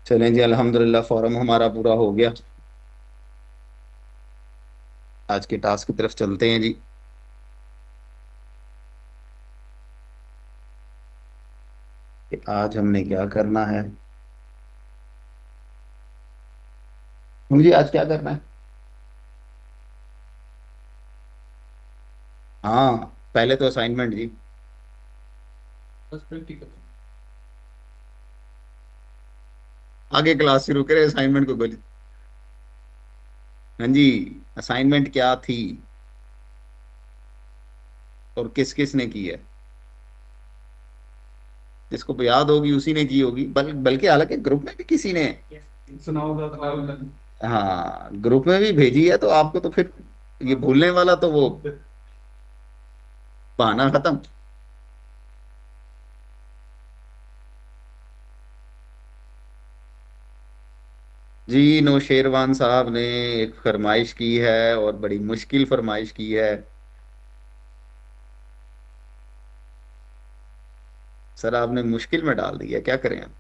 चलें जी, अल्हम्दुलिल्लाह फॉरम हमारा पूरा हो गया। आज के टास्क की तरफ चलते हैं जी। कि आज हमने क्या करना है। मुझे आज क्या करना है। हाँ, पहले तो असाइनमेंट जी। बस प्रैक्टिकल। आगे क्लास शुरू करें, असाइनमेंट को बोली। हाँ जी, असाइनमेंट क्या थी और किस किस ने की है। जिसको याद होगी उसी ने की होगी, बल्कि हालांकि ग्रुप में भी किसी ने। सुना होगा तो। हाँ, ग्रुप में भी भेजी है तो आपको तो फिर ये भूलने वाला तो वो बहाना खत्म। जी, नौशेरवान साहब ने एक फरमाइश की है और बड़ी मुश्किल फरमाइश की है। सर आपने मुश्किल में डाल दिया, क्या करें हम।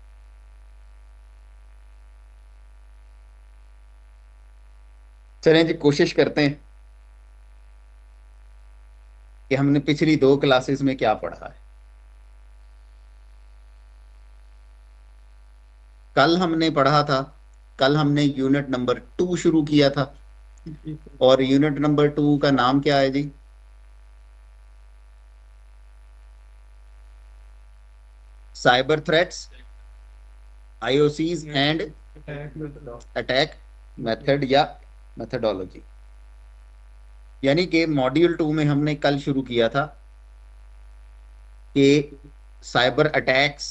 चलें जी, कोशिश करते हैं कि हमने पिछली दो क्लासेस में क्या पढ़ा है। कल हमने पढ़ा था, कल हमने यूनिट नंबर 2 शुरू किया था। और यूनिट नंबर 2 का नाम क्या है जी। Cyber threats, IOCs and attack method या मेथडोलॉजी। यानी कि मॉड्यूल 2 में हमने कल शुरू किया था कि साइबर अटैक्स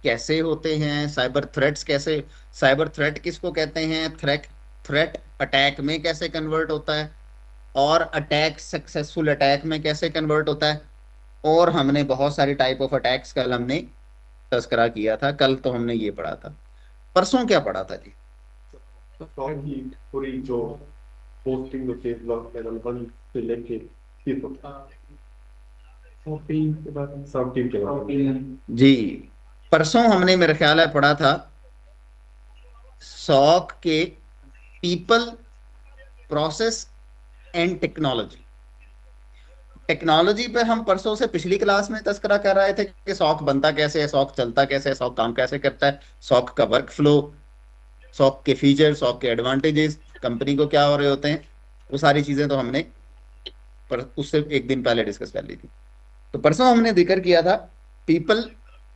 कैसे होते हैं, साइबर थ्रेट्स कैसे, साइबर थ्रेट किसको कहते हैं, थ्रेट थ्रेट अटैक में कैसे कन्वर्ट होता है, और अटैक सक्सेसफुल अटैक में कैसे कन्वर्ट होता है। और हमने बहुत सारी टाइप ऑफ अटैक्स कल हमने तस्करा किया था। कल तो हमने ये पढ़ा था। परसों क्या पढ़ा था जी। की पूरी जो पोस्टिंग होती है ब्लॉग चैनल वन से लेके फिर सब टीम के बारे में। जी, परसों हमने मेरे ख्याल है पढ़ा था सॉक के people, process and technology. Technology पे हम परसों से पिछली क्लास में तस्करा कर रहे थे कि सॉक बनता कैसे है, सॉक चलता कैसे है, सॉक काम कैसे करता है, सॉक का वर्क फ्लो, सॉक के फीचर, सॉक के एडवांटेजेस, कंपनी को क्या हो रहे होते हैं। वो सारी चीजें तो हमने पर उससे एक दिन पहले डिस्कस कर ली थी। तो परसों हमने जिक्र किया था पीपल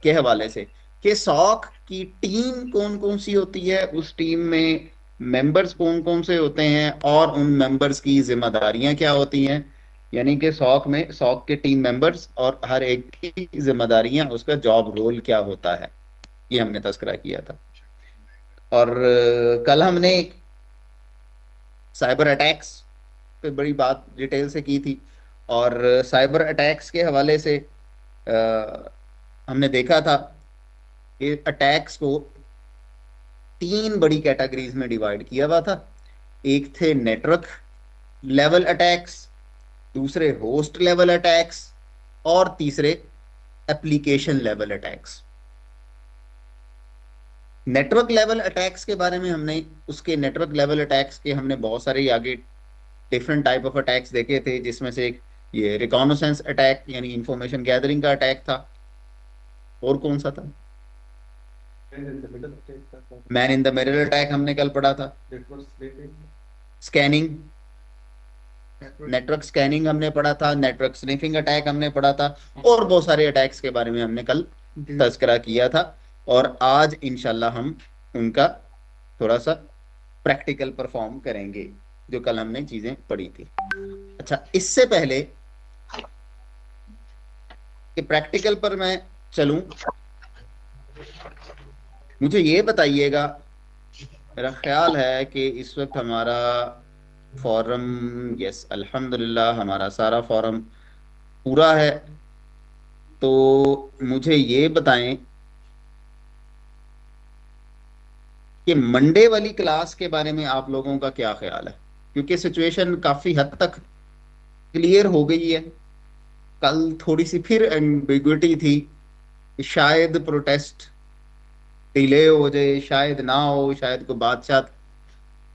के हवाले से कि सॉक की टीम कौन कौन सी होती है, उस टीम में मेंबर्स कौन कौन से होते हैं और उन मेंबर्स की जिम्मेदारियां क्या होती हैं। यानी कि सॉक में सॉक के टीम मेंबर्स और हर एक की जिम्मेदारियां, उसका जॉब रोल क्या होता है, ये हमने तस्करा किया था। और कल हमने साइबर अटैक्स पे बड़ी बात डिटेल से की थी। और साइबर अटैक्स के हवाले से हमने देखा था कि अटैक्स को 3 बड़ी कैटेगरीज में डिवाइड किया हुआ था। एक थे नेटवर्क लेवल अटैक्स, दूसरे होस्ट लेवल अटैक्स, और तीसरे application level attacks. Network level attacks के बारे में हमने, उसके नेटवर्क लेवल अटैक्स के हमने बहुत सारे आगे डिफरेंट टाइप ऑफ अटैक्स देखे थे, जिसमें से एक ये रिकॉर्नेसेंस अटैक यानी इंफॉर्मेशन गैदरिंग का अटैक था। और कौन सा था, man in the mirror attack हमने कल पढ़ा था। स्कैनिंग, नेटवर्क स्कैनिंग हमने पढ़ा था, नेटवर्क स्निफिंग अटैक हमने पढ़ा था। और बहुत सारे अटैक्स के बारे में हमने कल तज़किरा किया था। और आज इंशाल्लाह हम उनका थोड़ा सा प्रैक्टिकल परफॉर्म करेंगे, जो कल हमने चीजें पढ़ी थी। अच्छा, इससे पहले कि प्रैक्टिकल पर मैं चलूं, मुझे ये बताइएगा, मेरा ख्याल है कि इस वक्त हमारा फॉरम, यस अल्हम्दुलिल्लाह हमारा सारा फॉरम पूरा है। तो मुझे ये बताएं कि मंडे वाली क्लास के बारे में आप लोगों का क्या ख्याल है, क्योंकि सिचुएशन काफी हद तक क्लियर हो गई है। कल थोड़ी सी फिर एम्बिग्विटी थी, शायद प्रोटेस्ट डिले हो जाए, शायद ना हो, शायद कोई बादशाह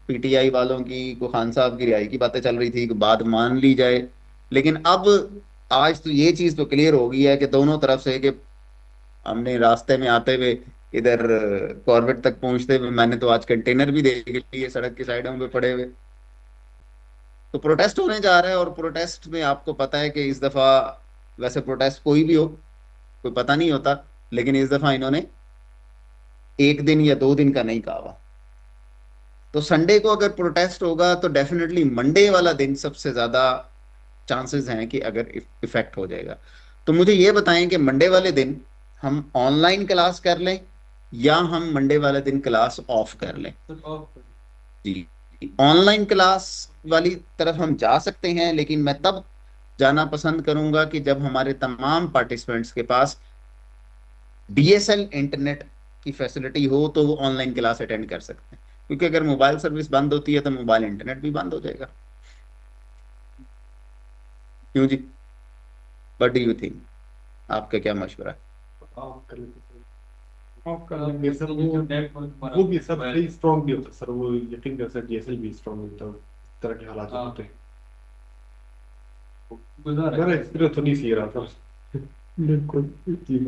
पीटीआई वालों की, को खान साहब की रिहाई की बातें चल रही थी कि बात मान ली जाए। लेकिन अब आज तो ये चीज तो क्लियर हो गई है कि दोनों तरफ से, कि हमने रास्ते में आते हुए इधर कॉर्बेट तक पहुंचते हुए मैंने तो आज कंटेनर भी देख लिए सड़क की साइडों पे पड़े हुए। तो प्रोटेस्ट होने जा रहा है, और प्रोटेस्ट में आपको पता है कि इस दफा, वैसे प्रोटेस्ट कोई भी हो, कोई पता नहीं होता, लेकिन इस दफा इन्होंने एक दिन या दो दिन का नहीं कहा हुआ। तो संडे को अगर प्रोटेस्ट होगा तो डेफिनेटली मंडे वाला दिन सबसे ज्यादा चांसेस हैं कि अगर इफेक्ट हो जाएगा। तो मुझे ये बताएं कि मंडे वाले दिन हम ऑनलाइन क्लास कर लें या हम मंडे वाले दिन क्लास ऑफ कर लें। जी, ऑनलाइन क्लास वाली तरफ हम जा सकते हैं, लेकिन मैं तब जाना पसंद करूंगा कि जब हमारे तमाम पार्टिसिपेंट्स के पास डीएसएल इंटरनेट की फैसिलिटी हो, तो वो ऑनलाइन क्लास अटेंड कर सकते हैं। क्योंकि अगर मोबाइल सर्विस बंद होती है तो मोबाइल इंटरनेट भी बंद हो जाएगा। क्यों जी, व्हाट डू यू थिंक, आपका क्या मशवरा है? आप कर लेते आप कर लेंगे सर, वो भी सब सही स्ट्रांग भी होता है सर, वो यकीन कर सर डीएसएल भी स्ट्रांग होता है, इस तरह के हालात होते हैं। मेरा एक्सपीरियंस तो नहीं सी रहा था। बिल्कुल जी।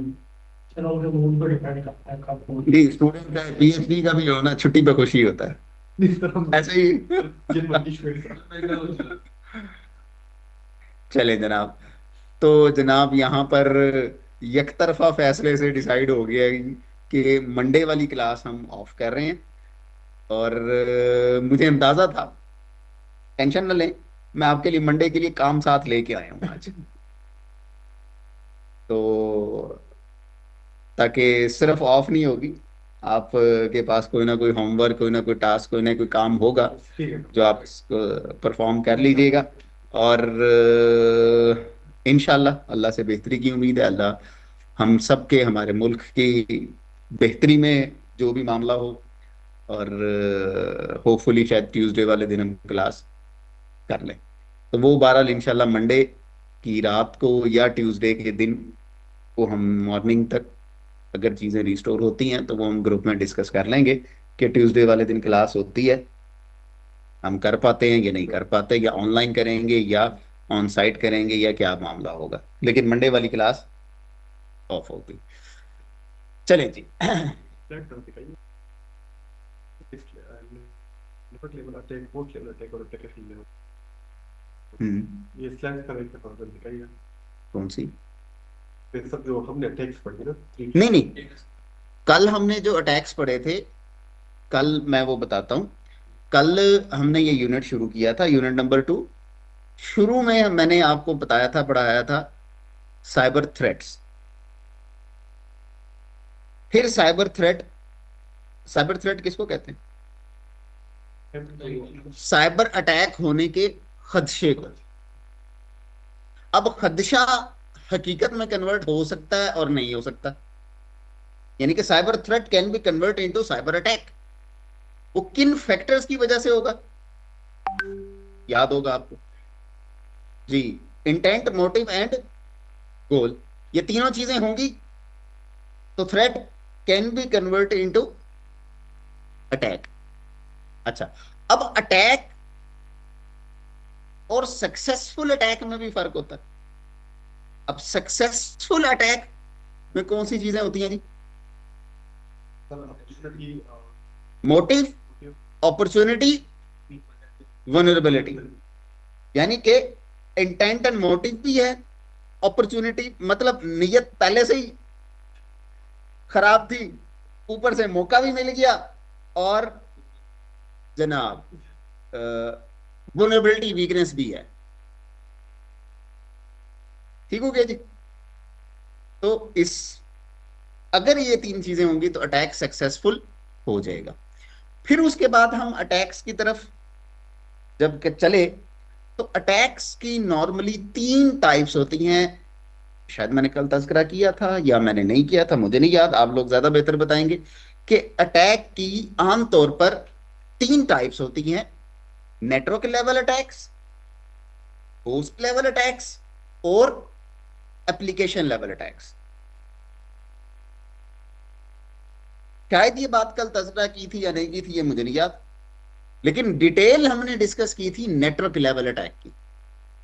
चलो उसे मूड पर डिपेंड करता है कब जी, स्टूडेंट का पीएचडी का भी होना छुट्टी पे खुशी होता है, इस तरह ऐसे ही। जिन मर्जी शुरू। चले जनाब, तो जनाब यहाँ पर यकतरफा फैसले से डिसाइड हो गया कि मंडे वाली क्लास हम ऑफ कर रहे हैं। और मुझे अंदाजा था, टेंशन न लें, मैं आपके लिए मंडे के लिए काम साथ लेके आया हूँ आज। तो ताकि सिर्फ ऑफ नहीं होगी, आप के पास कोई ना कोई होमवर्क, कोई ना कोई टास्क, कोई ना कोई काम होगा ठीक है। जो आप परफॉर्म कर लीजिएगा। और इंशाल्लाह, अल्लाह से बेहतरी की उम्मीद है। अल्लाह हम सब के, हमारे मुल्क की बेहतरी में जो भी मामला हो, और होपफुली शायद ट्यूसडे वाले दिन हम क्लास कर लें। तो वो बहरहाल इंशाल्लाह मंडे की रात को या ट्यूसडे के दिन को हम मॉर्निंग तक, अगर चीज़ें रिस्टोर होती हैं तो वो हम ग्रुप में डिस्कस कर लेंगे कि ट्यूसडे वाले दिन क्लास होती है, हम कर पाते हैं या नहीं कर पाते, या ऑनलाइन करेंगे या ऑन साइट करेंगे, या क्या मामला होगा। लेकिन मंडे वाली क्लास ऑफ होगी। चलें जी। फ्लैट कर दिखाइए। Limit level attack, post level attack और एप्लीकेशन लेवल। ये स्लैश का एक कर दिखाइए। कौन सी? ये सब जो हमने अटैक्स पढ़े ना, नहीं नहीं, कल हमने जो अटैक्स पढ़े थे, कल मैं वो बताता हूँ। कल हमने ये यूनिट शुरू किया था, यूनिट नंबर 2। शुरू में मैंने आपको बताया था, पढ़ाया था साइबर थ्रेट्स। फिर साइबर थ्रेट, साइबर थ्रेट किसको कहते हैं? साइबर अटैक होने के खदशे को। अब खदशा हकीकत में कन्वर्ट हो सकता है और नहीं हो सकता, यानी कि cyber threat can be convert into cyber attack. वो किन फैक्टर्स की वजह से होगा, याद होगा आपको जी? इंटेंट, मोटिव एंड गोल, ये तीनों चीजें होंगी तो threat can be convert into attack. अच्छा, अब अटैक और सक्सेसफुल अटैक में भी फर्क होता है। अब सक्सेसफुल अटैक में कौन सी चीजें होती हैं जी? Motive, opportunity, vulnerability. यानी कि इंटेंट एंड मोटिव भी है, अपॉर्चुनिटी मतलब नियत पहले से ही खराब थी, ऊपर से मौका भी मिल गया, और जनाब वनरेबिलिटी, वीकनेस भी है। ठीक हो गया जी? तो इस, अगर ये तीन चीजें होंगी तो अटैक सक्सेसफुल हो जाएगा। फिर उसके बाद हम अटैक्स की तरफ जब के चले, तो अटैक्स की नॉर्मली तीन टाइप्स होती हैं। शायद मैंने कल तज़किरा किया था या मैंने नहीं किया था, मुझे नहीं याद, आप लोग ज्यादा बेहतर बताएंगे कि अटैक की आमतौर पर तीन टाइप्स होती हैं: network level attacks, host level attacks, और एप्लीकेशन लेवल अटैक्स। शायद ये बात कल तस्करा की थी या नहीं की थी, ये मुझे नहीं याद, लेकिन डिटेल हमने डिस्कस की थी नेटवर्क लेवल अटैक की।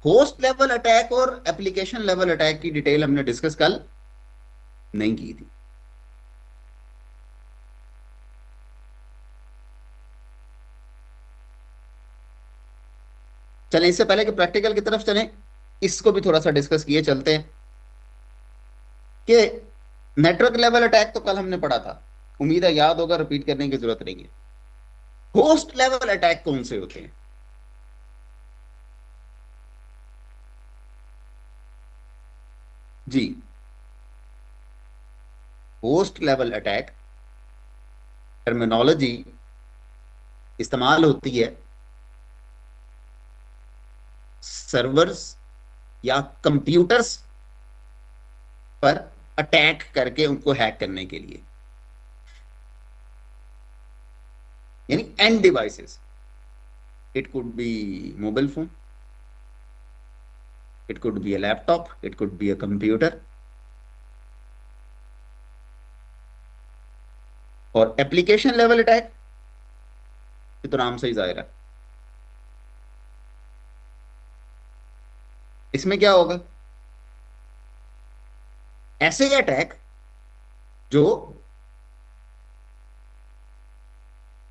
होस्ट लेवल अटैक और एप्लीकेशन लेवल अटैक की डिटेल हमने डिस्कस कल नहीं की थी। चलें, इससे पहले कि प्रैक्टिकल की तरफ चलें, इसको भी थोड़ा सा डिस्कस किए चलते हैं कि नेटवर्क लेवल अटैक तो कल हमने पढ़ा था, उम्मीद है याद होगा, रिपीट करने की जरूरत नहीं है। होस्ट लेवल अटैक कौन से होते हैं? जी, होस्ट लेवल अटैक टर्मिनोलॉजी इस्तेमाल होती है सर्वर्स या कंप्यूटर्स पर अटैक करके उनको हैक करने के लिए, यानी end devices. It could be mobile phone, it could be a laptop, it could be a computer, और एप्लीकेशन लेवल अटैक, ये तो नाम से ही जाहिर है। इसमें क्या होगा? ऐसे अटैक जो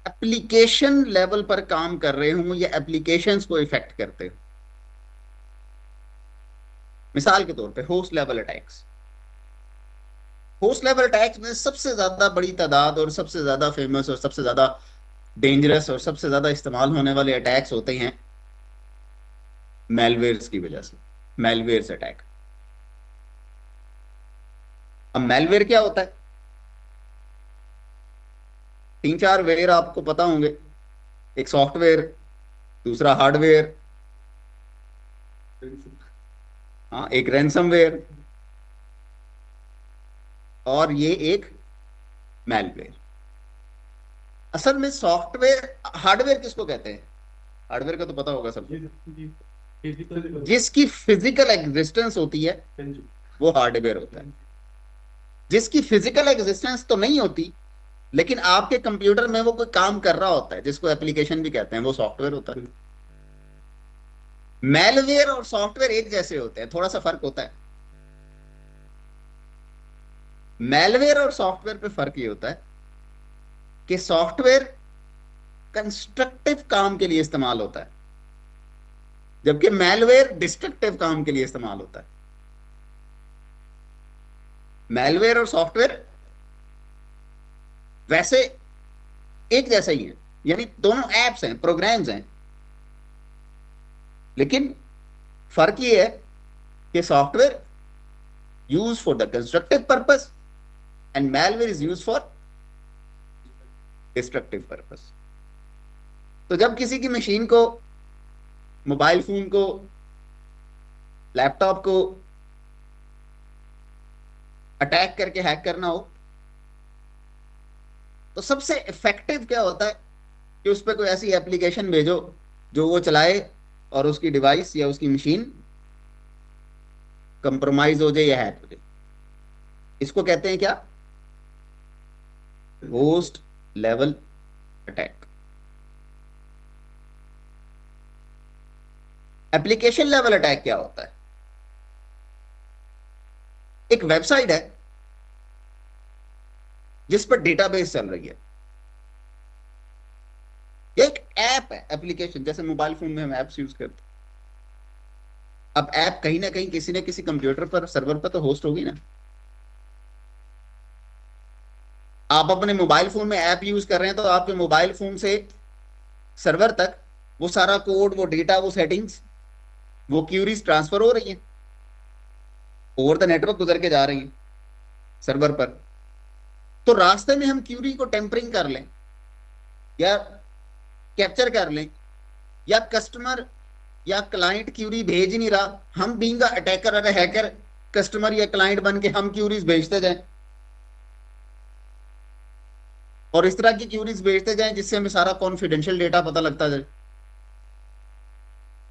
एप्लीकेशन लेवल पर काम कर रहे हों या एप्लीकेशंस को इफेक्ट करते हो। मिसाल के तौर पे host level attacks. Host level attacks में सबसे ज्यादा बड़ी तादाद और सबसे ज्यादा फेमस और सबसे ज्यादा डेंजरस और सबसे ज्यादा इस्तेमाल होने वाले अटैक्स होते हैं मेलवेयर्स की वजह से, मेलवेयर्स अटैक। अब मेलवेयर क्या होता है? तीन चार वेयर आपको पता होंगे, एक सॉफ्टवेयर, दूसरा हार्डवेयर, हाँ एक रैंसमवेयर, और ये एक मेलवेयर। असल में सॉफ्टवेयर, हार्डवेयर किसको कहते हैं? हार्डवेयर का तो पता होगा सबको, जिसकी फिजिकल एग्जिस्टेंस होती है वो हार्डवेयर होता है। जिसकी फिजिकल एग्जिस्टेंस तो नहीं होती लेकिन आपके कंप्यूटर में वो कोई काम कर रहा होता है, जिसको एप्लीकेशन भी कहते हैं, वो सॉफ्टवेयर होता है। मेलवेयर और सॉफ्टवेयर एक जैसे होते हैं, थोड़ा सा फर्क होता है। मेलवेयर और सॉफ्टवेयर पे फर्क ये होता है कि सॉफ्टवेयर कंस्ट्रक्टिव काम के लिए इस्तेमाल होता है, जबकि मेलवेयर डिस्ट्रक्टिव काम के लिए इस्तेमाल होता है। मेलवेयर और सॉफ्टवेयर वैसे एक जैसा ही है, यानी दोनों एप्स हैं, प्रोग्राम्स हैं, लेकिन फर्क ये है कि software use for the constructive purpose and malware is use for destructive purpose. तो जब किसी की मशीन को, मोबाइल फोन को, लैपटॉप को अटैक करके हैक करना हो तो सबसे इफेक्टिव क्या होता है कि उस पर कोई ऐसी एप्लीकेशन भेजो जो वो चलाए और उसकी डिवाइस या उसकी मशीन कंप्रोमाइज हो जाए या हैक हो जाए। इसको कहते हैं क्या? Host level attack. Application level attack क्या होता है? एक वेबसाइट है जिस पर डेटाबेस चल रही है, एक ऐप है, एप्लीकेशन, जैसे मोबाइल फोन में हम ऐप्स यूज करते हैं। अब ऐप कहीं ना कहीं किसी न किसी कंप्यूटर पर, सर्वर पर तो होस्ट होगी ना। आप अपने मोबाइल फोन में ऐप यूज कर रहे हैं तो आपके मोबाइल फोन से सर्वर तक वो सारा कोड, वो डेटा, वो सेटिंग्स, वो क्यूरीज ट्रांसफर हो रही है, ओवर द नेटवर्क गुजर के जा रही है सर्वर पर। तो रास्ते में हम क्यूरी को टेम्परिंग कर लें या कैप्चर कर लें, या कस्टमर या क्लाइंट क्यूरी भेज ही नहीं रहा, हम बीइंग अ अटैकर और हैकर कस्टमर या क्लाइंट बन के हम क्यूरीज भेजते जाएं और इस तरह की क्यूरीज भेजते जाएं जिससे हमें सारा कॉन्फिडेंशियल डेटा पता लगता जाए।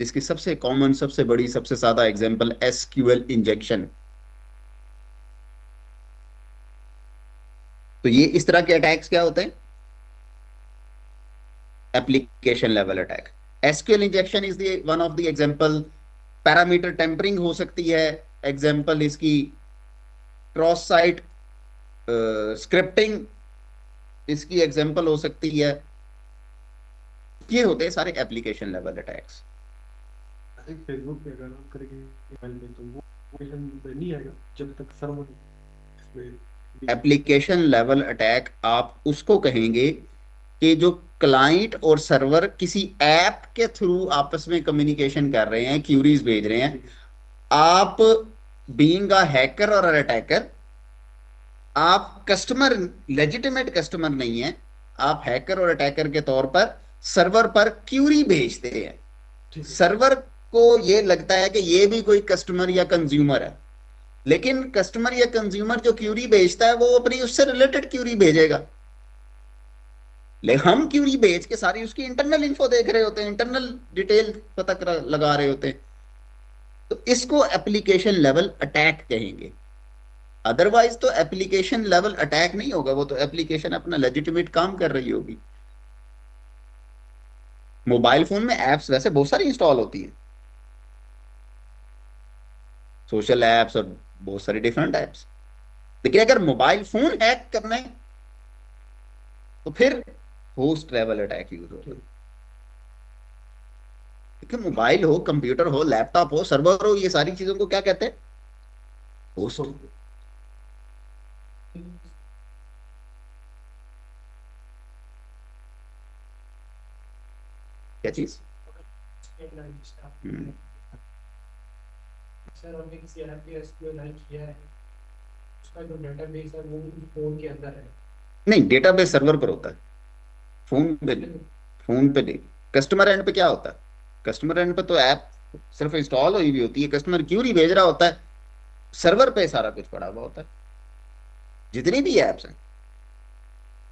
इसकी सबसे कॉमन, सबसे बड़ी, सबसे ज्यादा एग्जांपल एसक्यूएल इंजेक्शन। तो ये इस तरह के अटैक्स क्या होते हैं? Application level attack. SQL injection is the one of the example. Parameter tampering हो सकती है, एग्जांपल इसकी। क्रॉस साइट स्क्रिप्टिंग इसकी एग्जांपल हो सकती है। ये होते हैं सारे एप्लीकेशन लेवल अटैक्स। फेसबुक पे अगर आप करेंगे मोबाइल में तो वो एप्लीकेशन पे नहीं आएगा जब तक सर्वर इसमें। एप्लीकेशन लेवल अटैक आप उसको कहेंगे कि जो क्लाइंट और सर्वर किसी ऐप के थ्रू आपस में कम्युनिकेशन कर रहे हैं, क्यूरीज भेज रहे हैं। आप बीइंग अ हैकर और अटैकर, आप कस्टमर, लेजिटिमेट कस्टमर नहीं है, आप हैकर और अटैकर के तौर पर सर्वर पर क्यूरी भेजते हैं। सर्वर को ये लगता है कि ये भी कोई कस्टमर या कंज्यूमर है, लेकिन कस्टमर या कंज्यूमर जो क्यूरी भेजता है वो अपनी उससे रिलेटेड क्यूरी भेजेगा। लेकिन हम क्यूरी भेज के सारी उसकी इंटरनल इन्फो देख रहे होते हैं, इंटरनल डिटेल पता लगा रहे होते हैं। तो इसको एप्लीकेशन लेवल अटैक कहेंगे। अदरवाइज तो एप्लीकेशन लेवल अटैक नहीं होगा, वो तो एप्लीकेशन अपना लेजिटिमेट काम कर रही होगी। मोबाइल फोन में एप्स वैसे बहुत सारी इंस्टॉल होती है, सोशल एप्स और बहुत सारी डिफरेंट एप्स। लेकिन अगर मोबाइल फोन हैक करना है तो फिर होस्ट लेवल अटैक यूज होता है। क्योंकि मोबाइल हो, कंप्यूटर हो, लैपटॉप हो, सर्वर हो, ये सारी चीजों को क्या कहते हैं? होस्ट। क्या चीज? हम्म। सर हमने किसी ऐप पे एसक्यूएल राइट किया है, उसका जो डेटाबेस है वो फोन के अंदर है। नहीं, डेटाबेस सर्वर पर होता है, फोन पे नहीं। फोन पे नहीं। कस्टमर एंड पे क्या होता है? कस्टमर एंड पे तो ऐप सिर्फ इंस्टॉल हुई भी होती है, कस्टमर क्यूरी भेज रहा होता है, सर्वर पे सारा कुछ पड़ा हुआ होता है। जितनी भी एप्स हैं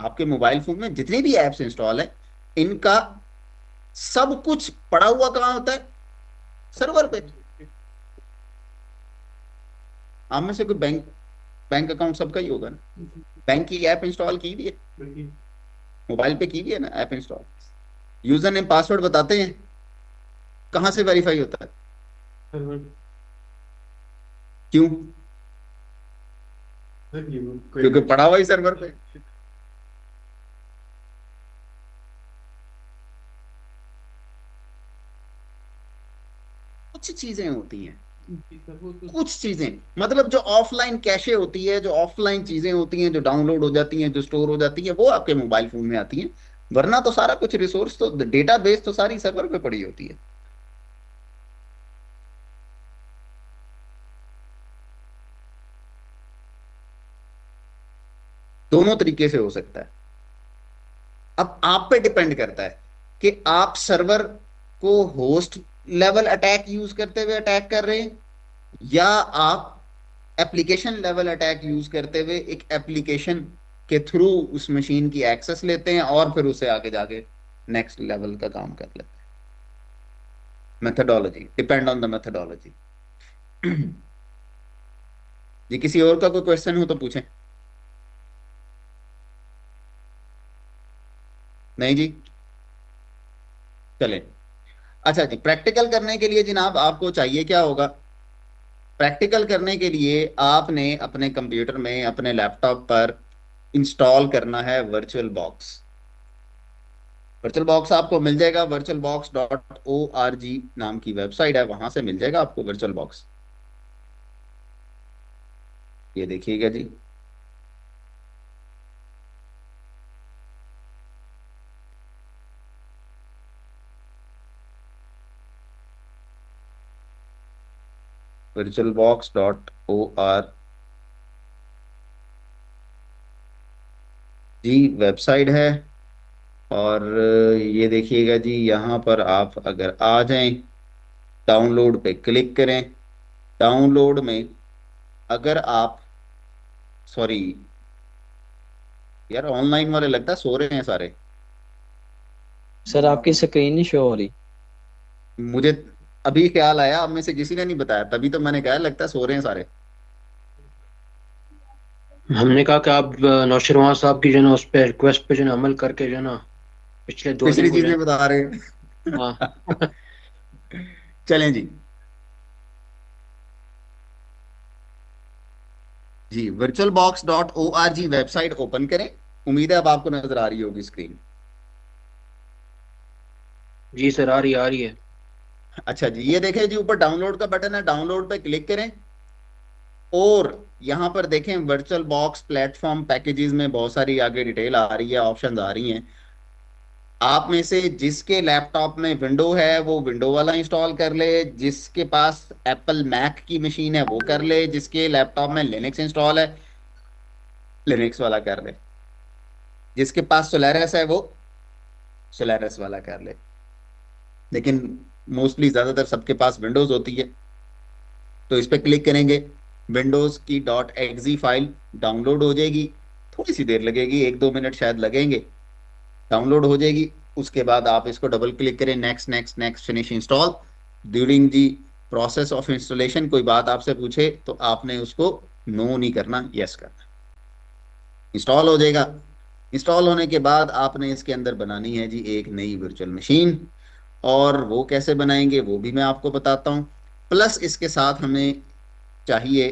आपके मोबाइल फोन में, जितनी भी एप्स इंस्टॉल है, इनका सब कुछ पड़ा हुआ कहाँ होता है? सर्वर पे। आप में से कोई बैंक बैंक अकाउंट सबका ही होगा ना, बैंक की ऐप इंस्टॉल की भी है, मोबाइल पे की भी है ना app install. User name password बताते हैं, कहां से वेरीफाई होता है? क्यों? क्योंकि पड़ा हुआ ही सर्वर पे। कुछ चीजें होती हैं, कुछ चीजें मतलब जो ऑफलाइन कैशे होती है, जो ऑफलाइन चीजें होती हैं, जो डाउनलोड हो जाती हैं, जो स्टोर हो जाती है, वो आपके मोबाइल फोन में आती हैं। वरना तो सारा कुछ रिसोर्स तो, डेटाबेस तो सारी सर्वर पे पड़ी होती है। दोनों तरीके से हो सकता है। अब आप पे डिपेंड करता है कि आप सर्वर को होस्ट लेवल अटैक यूज करते हुए अटैक कर रहे हैं, या आप एप्लीकेशन लेवल अटैक यूज करते हुए एक एप्लीकेशन के थ्रू उस मशीन की एक्सेस लेते हैं और फिर उसे आगे जाके नेक्स्ट लेवल का काम कर लेते हैं। Methodology depend on the methodology. जी, किसी और का कोई क्वेश्चन हो तो पूछें। नहीं जी, चलें। अच्छा जी, प्रैक्टिकल करने के लिए जनाब आपको चाहिए क्या होगा? प्रैक्टिकल करने के लिए आपने अपने कंप्यूटर में, अपने लैपटॉप पर इंस्टॉल करना है वर्चुअल बॉक्स। वर्चुअल बॉक्स आपको मिल जाएगा, virtualbox.org नाम की वेबसाइट है, वहां से मिल जाएगा आपको वर्चुअल बॉक्स। ये देखिएगा जी, virtualbox.org जी वेबसाइट है। और ये देखिएगा जी, यहाँ पर आप अगर आ जाएं, डाउनलोड पे क्लिक करें। डाउनलोड में अगर आप, सॉरी यार, ऑनलाइन वाले लगता है सो रहे हैं सारे। सर आपकी स्क्रीन नहीं शो हो रही। मुझे अभी ख्याल आया, अब में से किसी ने नहीं बताया, तभी तो मैंने कहा लगता है सो रहे हैं सारे। हमने कहा कि आप नौशरवान साहब की जो है ना उस पर रिक्वेस्ट पे जो है ना अमल करके जो है ना पिछले 2 दिन पिछली को जो है चीजें बता रहे हाँ हैं। चलें जी। जी, virtualbox.org वेबसाइट ओपन करें। उम्मीद है अब आपको नजर आ रही होगी स्क्रीन। जी सर, आ रही है। अच्छा जी, ये देखें जी, ऊपर डाउनलोड का बटन है, डाउनलोड पे क्लिक करें। और यहां पर देखें वर्चुअल बॉक्स प्लेटफॉर्म पैकेजेस में बहुत सारी आगे डिटेल आ रही है, ऑप्शंस आ रही हैं। आप में से जिसके लैपटॉप में विंडो है वो विंडो वाला इंस्टॉल कर ले, जिसके पास एप्पल मैक की मशीन है वो कर ले, जिसके लैपटॉप में लिनक्स इंस्टॉल है लिनक्स वाला कर ले, जिसके पास सोलारिस है वो सोलारिस वाला कर ले। लेकिन मोस्टली ज्यादातर सबके पास विंडोज होती है, तो इस पर क्लिक करेंगे। विंडोज की .exe फाइल डाउनलोड हो जाएगी। थोड़ी सी देर लगेगी, 1-2 मिनट शायद लगेंगे। डाउनलोड हो जाएगी। उसके बाद आप इसको डबल क्लिक करें, next next next finish install. During the process of installation कोई बात आपसे पूछे तो आपने उसको नो नहीं करना, यस करना। इंस्टॉल हो जाएगा। इंस्टॉल होने के बाद आपने इसके अंदर बनानी है जी एक नई वर्चुअल मशीन। और वो कैसे बनाएंगे वो भी मैं आपको बताता हूँ। प्लस इसके साथ हमें चाहिए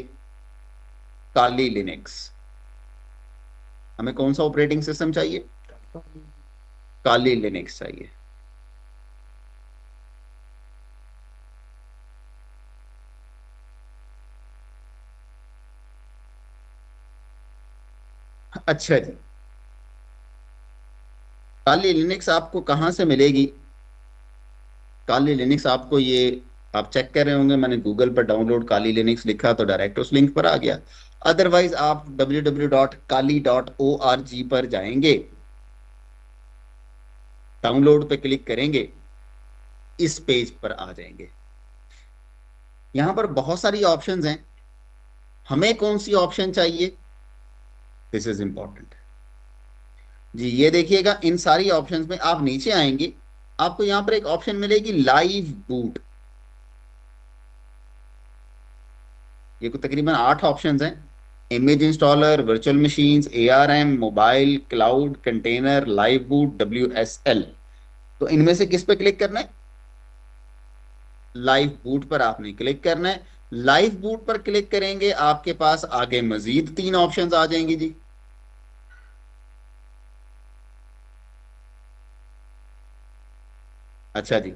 काली लिनक्स। हमें कौन सा ऑपरेटिंग सिस्टम चाहिए? काली लिनक्स चाहिए। अच्छा जी, काली लिनक्स आपको कहाँ से मिलेगी? काली लिनक्स आपको ये, आप चेक कर रहे होंगे, मैंने गूगल पर डाउनलोड काली लिनक्स लिखा तो डायरेक्ट उस लिंक पर आ गया। अदरवाइज आप www.kali.org पर जाएंगे, डाउनलोड पे क्लिक करेंगे, इस पेज पर आ जाएंगे। यहां पर बहुत सारी ऑप्शंस हैं, हमें कौन सी ऑप्शन चाहिए? दिस इज इंपॉर्टेंट जी। ये देखिएगा, इन सारी ऑप्शंस में आप नीचे आएंगे, आपको यहां पर एक ऑप्शन मिलेगी लाइव बूट। ये कुछ तकरीबन 8 ऑप्शंस हैं। Image installer, virtual machines, ARM, mobile, cloud, container, live boot, WSL। तो इनमें से किस पे क्लिक करना है? लाइव बूट पर आपने क्लिक करना है। लाइव बूट पर क्लिक करेंगे, आपके पास आगे मजीद 3 ऑप्शंस आ जाएंगी जी। अच्छा जी,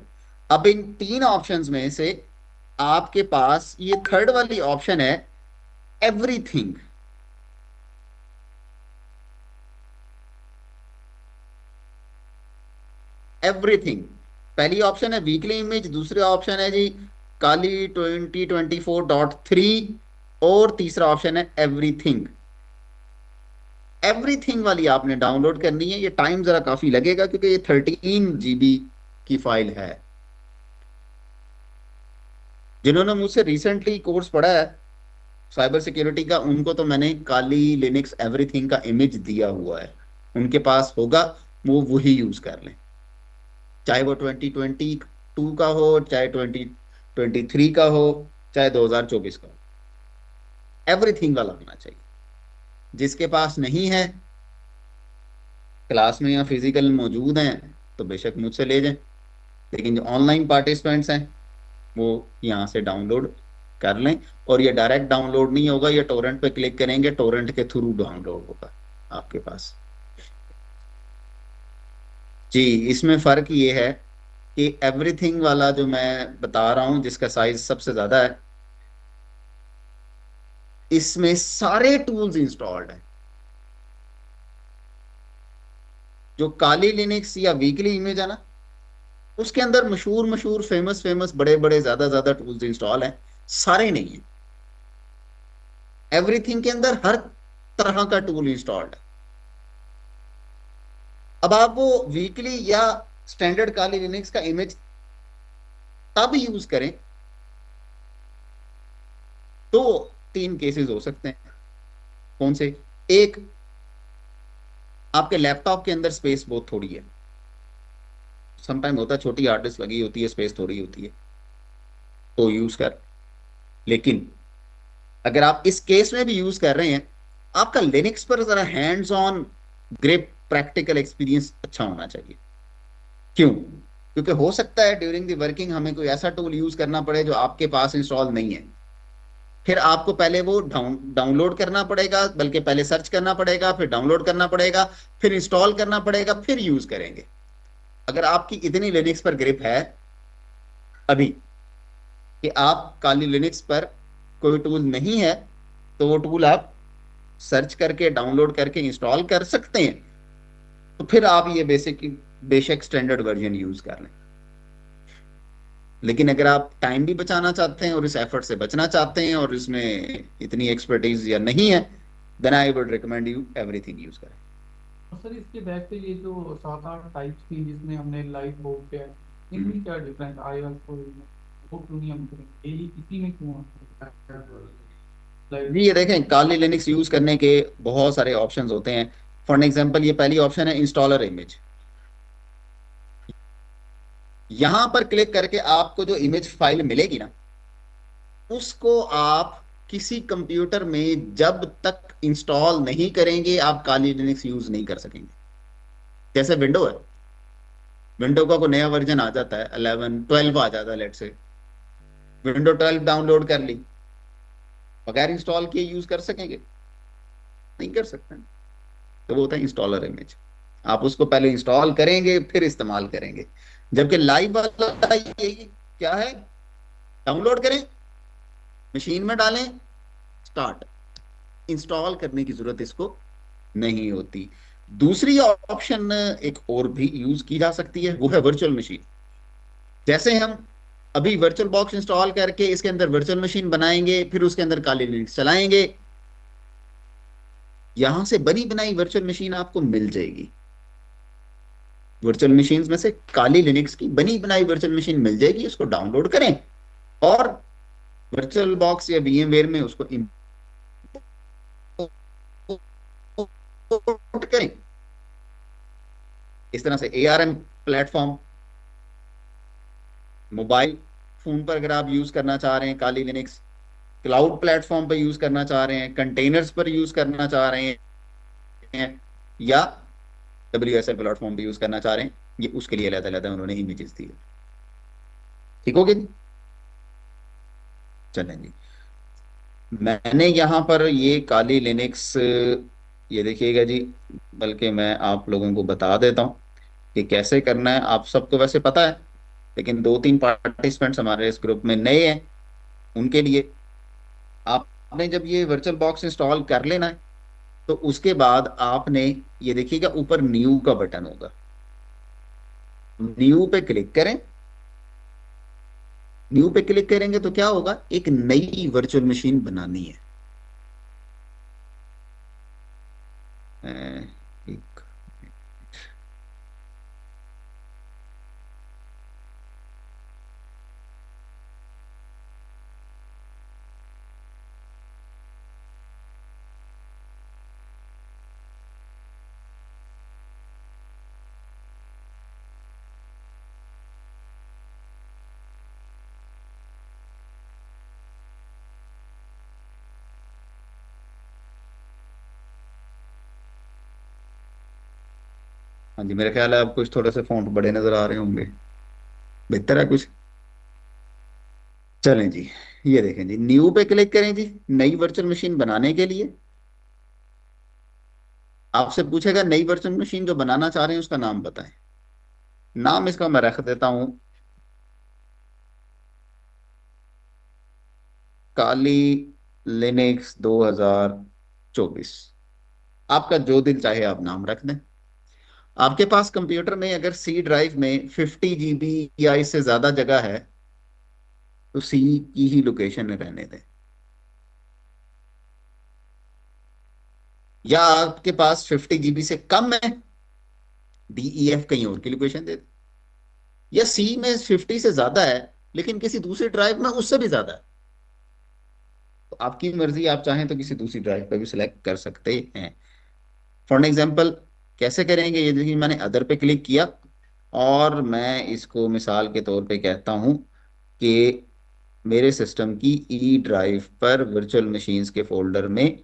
अब इन 3 ऑप्शंस में से आपके पास ये थर्ड वाली ऑप्शन है, एवरीथिंग। एवरीथिंग पहली ऑप्शन है वीकली इमेज, दूसरा ऑप्शन है जी काली 2024.3, और तीसरा ऑप्शन है एवरीथिंग। एवरीथिंग वाली आपने डाउनलोड करनी है। ये टाइम जरा काफी लगेगा क्योंकि ये 13 GB की फाइल है। जिन्होंने मुझसे रिसेंटली कोर्स पढ़ा है साइबर सिक्योरिटी का, उनको तो मैंने काली लिनक्स एवरीथिंग का इमेज दिया हुआ है। उनके पास होगा, वो वही यूज कर लें, चाहे वो 2022 का हो, चाहे 2023 का हो, चाहे 2024 का हो। एवरीथिंग वाला होना चाहिए। जिसके पास नहीं है, क्लास में या फिजिकल मौजूद हैं, तो बेशक मुझसे ले जाएं। लेकिन जो ऑनलाइन पार्टिसिपेंट्स हैं वो यहाँ से डाउनलोड कर लें। और ये डायरेक्ट डाउनलोड नहीं होगा, ये टोरेंट पे क्लिक करेंगे, टोरेंट के थ्रू डाउनलोड होगा आपके पास जी। इसमें फर्क ये है कि एवरीथिंग वाला जो मैं बता रहा हूं, जिसका साइज सबसे ज्यादा है, इसमें सारे टूल्स इंस्टॉल्ड हैं। जो काली लिनक्स या वीकली इमेज है ना, उसके अंदर मशहूर मशहूर फेमस फेमस बड़े बड़े ज्यादा ज्यादा टूल्स इंस्टॉल हैं, सारे नहीं है। एवरीथिंग के अंदर हर तरह का टूल इंस्टॉल्ड है। अब आप वो वीकली या स्टैंडर्ड काली लिनक्स का इमेज तब यूज करें तो 3 केसेस हो सकते हैं। कौन से? एक, आपके लैपटॉप के अंदर स्पेस बहुत थोड़ी है। समटाइम होता है, छोटी हार्ड डिस्क लगी होती है, स्पेस थोड़ी होती है, तो यूज कर। लेकिन अगर आप इस केस में भी यूज कर रहे हैं, आपका लिनक्स पर जरा hands on grip practical experience अच्छा होना चाहिए। क्यों? क्योंकि हो सकता है ड्यूरिंग द वर्किंग हमें कोई ऐसा टूल यूज करना पड़े जो आपके पास इंस्टॉल नहीं है, फिर आपको पहले वो डाउनलोड करना पड़ेगा, बल्कि पहले सर्च करना पड़ेगा, फिर डाउनलोड करना पड़ेगा, फिर इंस्टॉल करना पड़ेगा, फिर यूज करेंगे। अगर आपकी इतनी लिनक्स पर ग्रिप है अभी कि आप काली लिनक्स पर कोई टूल नहीं है, तो वो टूल आप सर्च करके डाउनलोड करके इंस्टॉल कर सकते हैं, तो फिर आप ये बेशक स्टैंडर्ड वर्जन यूज कर लें। लेकिन अगर आप टाइम भी बचाना चाहते हैं और इस एफर्ट से बचना चाहते हैं और इसमें इतनी एक्सपर्टीज या नहीं है, then I would recommend you everything use करें। और सर इसके बैक पे ये जो 7-8 टाइप्स थी जिसमें हमने लाइव बोर्ड पे है, इनमें क्या डिफरेंस आया? वो क्यों नहीं हम करेंगे, यही इसी में क्यों लाइव? जी ये देखें, काली लिनक्स यूज करने के बहुत सारे ऑप्शंस होते हैं। फॉर एग्जांपल ये पहली ऑप्शन है इंस्टॉलर इमेज। यहां पर क्लिक करके आपको जो इमेज फाइल मिलेगी ना, उसको आप किसी कंप्यूटर में जब तक इंस्टॉल नहीं करेंगे आप काली लिनक्स यूज नहीं कर सकेंगे। जैसे विंडो है, विंडो का कोई नया वर्जन आ जाता है, 11 12 आ जाता है, लेट से विंडो 12 डाउनलोड कर ली, बगैर इंस्टॉल किए यूज कर सकेंगे? नहीं कर सकते। तो वो होता है इंस्टॉलर इमेज। आप उसको पहले इंस्टॉल करेंगे फिर इस्तेमाल करेंगे। जबकि लाइव वाला यही क्या है, डाउनलोड करें, मशीन में डालें, स्टार्ट, इंस्टॉल करने की जरूरत इसको नहीं होती। दूसरी ऑप्शन एक और भी यूज की जा सकती है, वो है वर्चुअल मशीन। जैसे हम अभी वर्चुअल बॉक्स इंस्टॉल करके इसके अंदर वर्चुअल मशीन बनाएंगे, फिर उसके अंदर काली लिनक्स चलाएंगे, यहां से बनी बनाई वर्चुअल मशीन आपको मिल जाएगी। वर्चुअल मशीन में से काली लिनक्स की बनी बनाई वर्चुअल मशीन मिल जाएगी, उसको डाउनलोड करें और वर्चुअल बॉक्स या VMware में उसको इंपोर्ट करें। इस तरह से ARM प्लेटफॉर्म, मोबाइल फोन पर अगर आप यूज करना चाह रहे हैं काली लिनक्स, क्लाउड प्लेटफॉर्म पर यूज करना चाह रहे हैं, कंटेनर्स पर यूज करना चाह रहे हैं, या WSL प्लेटफॉर्म पर यूज करना चाह रहे हैं, ये उसके लिए अलग अलग उन्होंने इमेजेस दी है। ठीक हो गया जी? चलें जी, मैंने यहां पर ये काली लिनक्स, ये देखिएगा जी, बल्कि मैं आप लोगों को बता देता हूं कि कैसे करना है। आप सबको वैसे पता है, लेकिन 2-3 पार्टिसिपेंट्स हमारे इस ग्रुप में नए हैं, उनके लिए आपने जब ये वर्चुअल बॉक्स इंस्टॉल कर लेना है, तो उसके बाद आपने ये देखिएगा ऊपर न्यू का बटन होगा, न्यू पे क्लिक करें। न्यू पे क्लिक करेंगे तो क्या होगा, एक नई वर्चुअल मशीन बनानी है। एक हाँ जी, मेरा ख्याल है अब कुछ थोड़े से फॉन्ट बड़े नजर आ रहे होंगे, बेहतर है कुछ। चलें जी, ये देखें जी, न्यू पे क्लिक करें जी, नई वर्चुअल मशीन बनाने के लिए आपसे पूछेगा नई वर्चुअल मशीन जो बनाना चाह रहे हैं उसका नाम बताएं। नाम इसका मैं रख देता हूं काली लिनक्स 2024। आपका जो दिल चाहे आप नाम रख दें। आपके पास कंप्यूटर में अगर सी ड्राइव में 50 GB या इससे ज्यादा जगह है, तो सी की ही लोकेशन में रहने दें। या आपके पास 50 GB से कम है, DEF कहीं और की लोकेशन दे दें। या सी में 50 से ज्यादा है लेकिन किसी दूसरी ड्राइव में उससे भी ज्यादा है, तो आपकी मर्जी, आप चाहें तो किसी दूसरी ड्राइव पर भी सिलेक्ट कर सकते हैं। फॉर एग्जाम्पल कैसे करेंगे, ये देखिए, मैंने अदर पे क्लिक किया और मैं इसको मिसाल के तौर पे कहता हूं कि मेरे सिस्टम की E ड्राइव पर वर्चुअल मशीन्स के फोल्डर में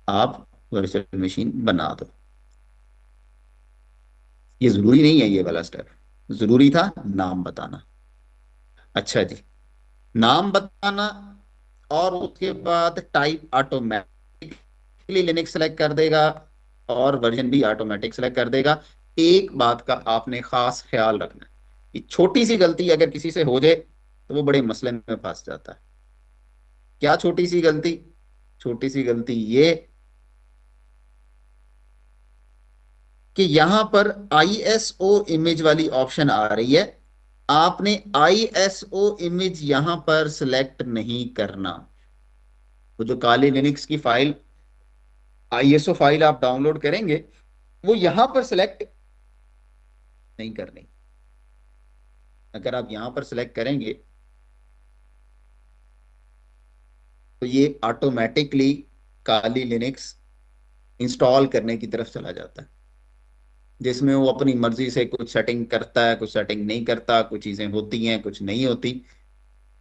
आप वर्चुअल मशीन बना दो। ये जरूरी नहीं है ये वाला स्टेप, जरूरी था नाम बताना। अच्छा जी, नाम बताना, और उसके बाद टाइप ऑटोमेटिकली लिनक्स सेलेक्ट कर देगा, और वर्जन भी ऑटोमेटिक सेलेक्ट कर देगा। एक बात का आपने खास ख्याल रखना है कि छोटी सी गलती अगर किसी से हो जाए तो वो बड़े मसले में फंस जाता है। क्या छोटी सी गलती? छोटी सी गलती ये कि यहां पर आईएसओ इमेज वाली ऑप्शन आ रही है, आपने आईएसओ इमेज यहां पर सिलेक्ट नहीं करना। वो जो काली लिनक्स की फाइल, आईएसओ फाइल आप डाउनलोड करेंगे, वो यहां पर सिलेक्ट नहीं करनी। अगर आप यहां पर सिलेक्ट करेंगे तो ये ऑटोमेटिकली काली लिनक्स इंस्टॉल करने की तरफ चला जाता है, जिसमें वो अपनी मर्जी से कुछ सेटिंग करता है, कुछ सेटिंग नहीं करता, कुछ चीजें होती हैं, कुछ नहीं होती।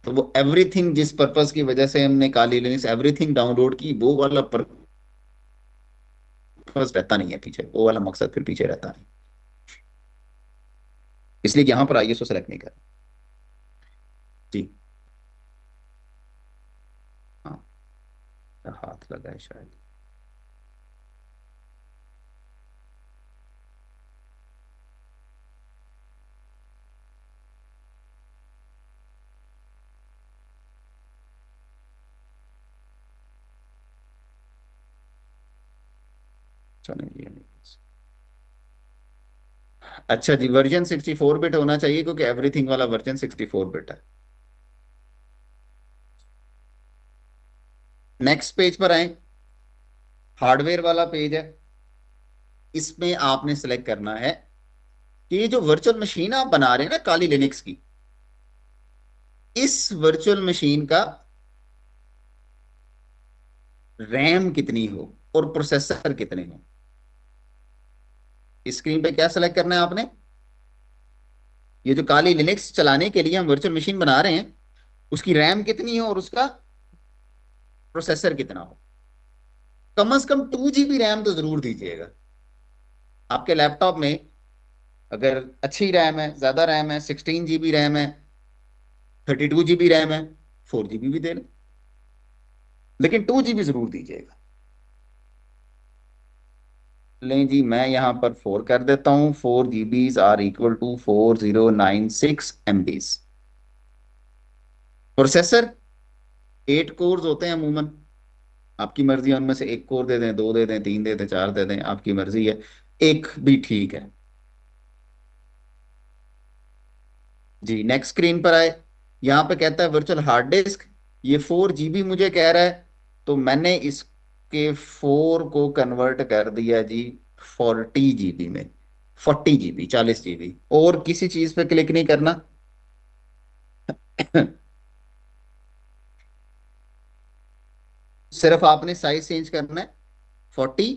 तो वो एवरीथिंग जिस पर्पस की वजह से हमने काली लिनक्स एवरीथिंग डाउनलोड की, वो वाला पर्पस रहता नहीं है पीछे, वो वाला मकसद फिर पीछे रहता नहीं। इसलिए यहां पर आईएसओ सेलेक्ट नहीं करना जी। हाँ, हाथ लगा है शायद। चलो ये नहीं। अच्छा जी, वर्जन 64 बिट होना चाहिए क्योंकि एवरीथिंग वाला वर्जन 64 बिट है। नेक्स्ट पेज पर आए, हार्डवेयर वाला पेज है। इसमें आपने सेलेक्ट करना है कि ये जो वर्चुअल मशीन आप बना रहे हैं ना काली लिनक्स की, इस वर्चुअल मशीन का रैम कितनी हो और प्रोसेसर कितने हो। स्क्रीन पे क्या सेलेक्ट करना है आपने? ये जो काली लिनक्स चलाने के लिए हम वर्चुअल मशीन बना रहे हैं, उसकी रैम कितनी हो और उसका प्रोसेसर कितना हो। कम से कम 2 GB रैम तो जरूर दीजिएगा। आपके लैपटॉप में अगर अच्छी रैम है, ज्यादा रैम है, 16 GB रैम है, 32 GB रैम है, 4 GB भी दे लें, लेकिन 2 GB जरूर दीजिएगा। लें जी, मैं यहां पर 4 कर देता हूं। 4 GB are equal to 4096 MB। Processor 8 cores होते हैं अमूमन, आपकी मर्जी है, उनमें से एक कोर दे दें, दो दे दें, तीन दे दें, चार दे दें, आपकी मर्जी है, एक भी ठीक है जी। नेक्स्ट स्क्रीन पर आए, यहां पे कहता है वर्चुअल हार्ड डिस्क, ये 4 GB मुझे कह रहा है, तो मैंने इसके 4 को कन्वर्ट कर दिया जी 40 GB में। 40 GB, 40 GB, और किसी चीज पे क्लिक नहीं करना। सिर्फ आपने साइज चेंज करना है, 40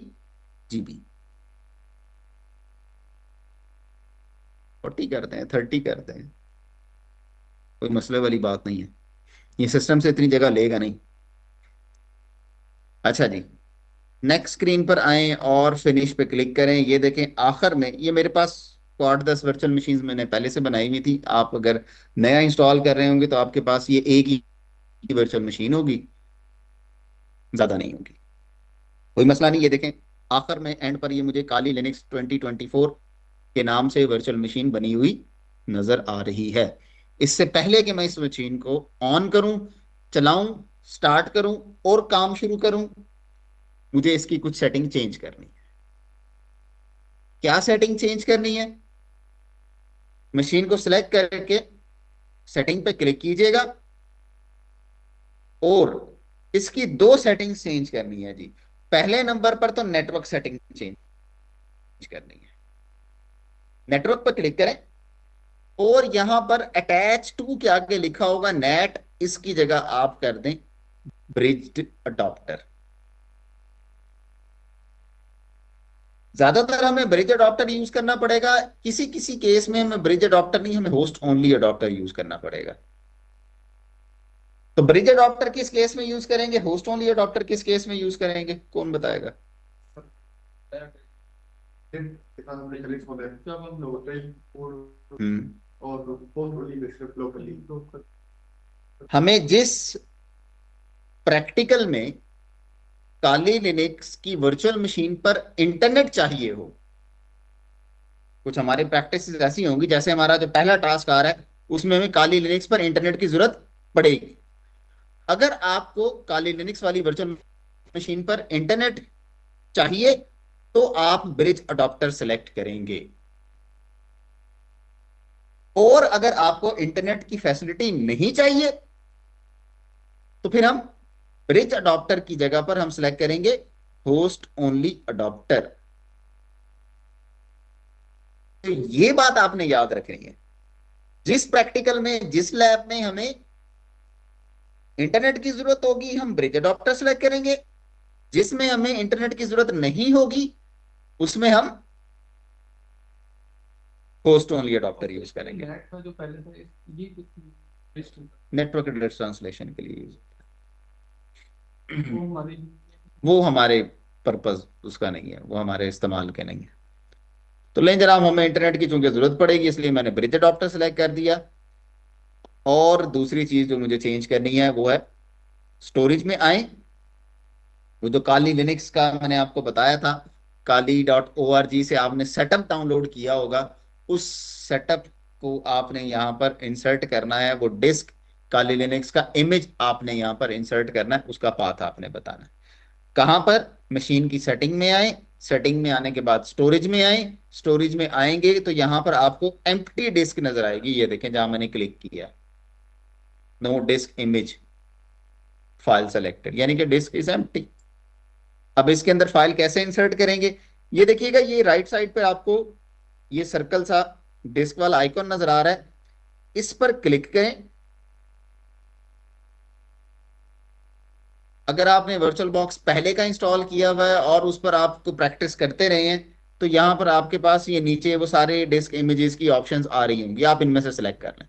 GB। 40 करते हैं, 30 करते हैं, कोई मसले वाली बात नहीं है, ये सिस्टम से इतनी जगह लेगा नहीं। अच्छा जी, नेक्स्ट स्क्रीन पर आए और फिनिश पे क्लिक करें। ये देखें आखिर में, ये मेरे पास को 8-10 वर्चुअल मशीन मैंने पहले से बनाई हुई थी। आप अगर नया इंस्टॉल कर रहे होंगे तो आपके पास ये एक ही वर्चुअल मशीन होगी, ज्यादा नहीं होगी, कोई मसला नहीं। ये देखें आखिर में एंड पर ये मुझे काली लिनक्स 2024 के नाम से वर्चुअल मशीन बनी हुई नजर आ रही है। इससे पहले कि मैं इस मशीन को ऑन करूं, चलाऊं, स्टार्ट करूं और काम शुरू करूं, मुझे इसकी कुछ सेटिंग चेंज करनी है। क्या सेटिंग चेंज करनी है? मशीन को सिलेक्ट करके सेटिंग पे क्लिक कीजिएगा और इसकी दो सेटिंग्स चेंज करनी है जी। पहले नंबर पर तो नेटवर्क सेटिंग चेंज करनी है। नेटवर्क पर क्लिक करें और यहां पर अटैच टू के आगे लिखा होगा नेट, इसकी जगह आप कर दें ब्रिज्ड अडॉप्टर। ज्यादातर हमें ब्रिज अडॉप्टर यूज करना पड़ेगा, किसी किसी केस में हमें ब्रिज अडॉप्टर नहीं, हमें होस्ट ओनली अडॉप्टर यूज करना पड़ेगा। तो ब्रिज अडॉप्टर किस केस में यूज करेंगे, होस्ट ओनली अडॉप्टर किस केस में यूज करेंगे, कौन बताएगा? जब हम हम्म हमें जिस प्रैक्टिकल में काली लिनक्स की वर्चुअल मशीन पर इंटरनेट चाहिए हो, कुछ हमारी प्रैक्टिस ऐसी होंगी, जैसे हमारा जो पहला टास्क आ रहा है उसमें हमें काली लिनक्स पर इंटरनेट की जरूरत पड़ेगी। अगर आपको काली लिनक्स वाली वर्चुअल मशीन पर इंटरनेट चाहिए तो आप ब्रिज अडॉप्टर सेलेक्ट करेंगे। और अगर आपको इंटरनेट की फैसिलिटी नहीं चाहिए तो फिर हम ब्रिज अडॉप्टर की जगह पर हम सिलेक्ट करेंगे होस्ट ओनली अडॉप्टर। तो ये बात आपने याद रखनी है, जिस प्रैक्टिकल में जिस लैब में हमें इंटरनेट की जरूरत होगी हम ब्रिज अडॉप्टर सेलेक्ट करेंगे, जिसमें हमें इंटरनेट की जरूरत नहीं होगी उसमें हम होस्ट ओनली अडॉप्टर यूज करेंगे। नेट का जो पहले था ये नेटवर्क एड्रेस ट्रांसलेशन के लिए वो हमारी वो हमारे पर्पस उसका नहीं है, वो हमारे इस्तेमाल के नहीं है। तो लेकिन जनाब हमें इंटरनेट की चूंकि जरूरत पड़ेगी इसलिए मैंने ब्रिज अडॉप्टर सेलेक्ट कर दिया। और दूसरी चीज जो मुझे चेंज करनी है वो है स्टोरेज में आए। वो जो काली लिनक्स का मैंने आपको बताया था, kali.org से आपने सेटअप डाउनलोड किया होगा, उस सेटअप को आपने यहाँ पर इंसर्ट करना है। वो डिस्क काली लिनक्स का इमेज आपने यहाँ पर इंसर्ट करना है, उसका पाथ आपने बताना है। कहां पर? मशीन की सेटिंग में आए, सेटिंग में आने के बाद स्टोरेज में आए, स्टोरेज में आएंगे तो यहां पर आपको एम्प्टी डिस्क नजर आएगी, ये देखें जहां मैंने क्लिक किया, no disk image file selected, यानी कि डिस्क इज एम्प्टी। अब इसके अंदर फाइल कैसे इंसर्ट करेंगे? ये देखिएगा, ये राइट साइड पे आपको ये सर्कल सा डिस्क वाला आइकॉन नजर आ रहा है, इस पर क्लिक करें। अगर आपने वर्चुअल बॉक्स पहले का इंस्टॉल किया हुआ है और उस पर आपको प्रैक्टिस करते रहे हैं तो यहां पर आपके पास ये नीचे वो सारे डिस्क इमेजेस की ऑप्शंस आ रही होंगी, आप इनमें से सिलेक्ट कर लें।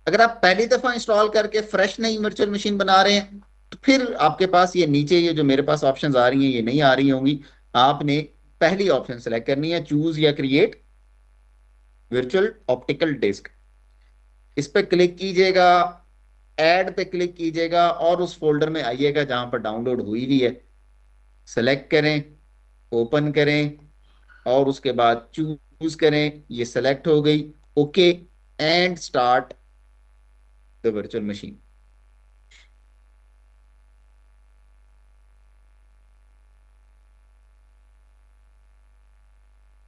अगर आप पहली दफा इंस्टॉल करके फ्रेश नई वर्चुअल मशीन बना रहे हैं तो फिर आपके पास ये नीचे ये जो मेरे पास ऑप्शंस आ रही हैं ये नहीं आ रही होंगी, आपने पहली ऑप्शन सेलेक्ट करनी है, चूज या क्रिएट वर्चुअल ऑप्टिकल डिस्क। इस पर क्लिक कीजिएगा, ऐड पे क्लिक कीजिएगा और उस फोल्डर में आइएगा जहां पर डाउनलोड हुई हुई है, सेलेक्ट करें, ओपन करें और उसके बाद चूज करें, ये सेलेक्ट हो गई, okay and start the virtual machine.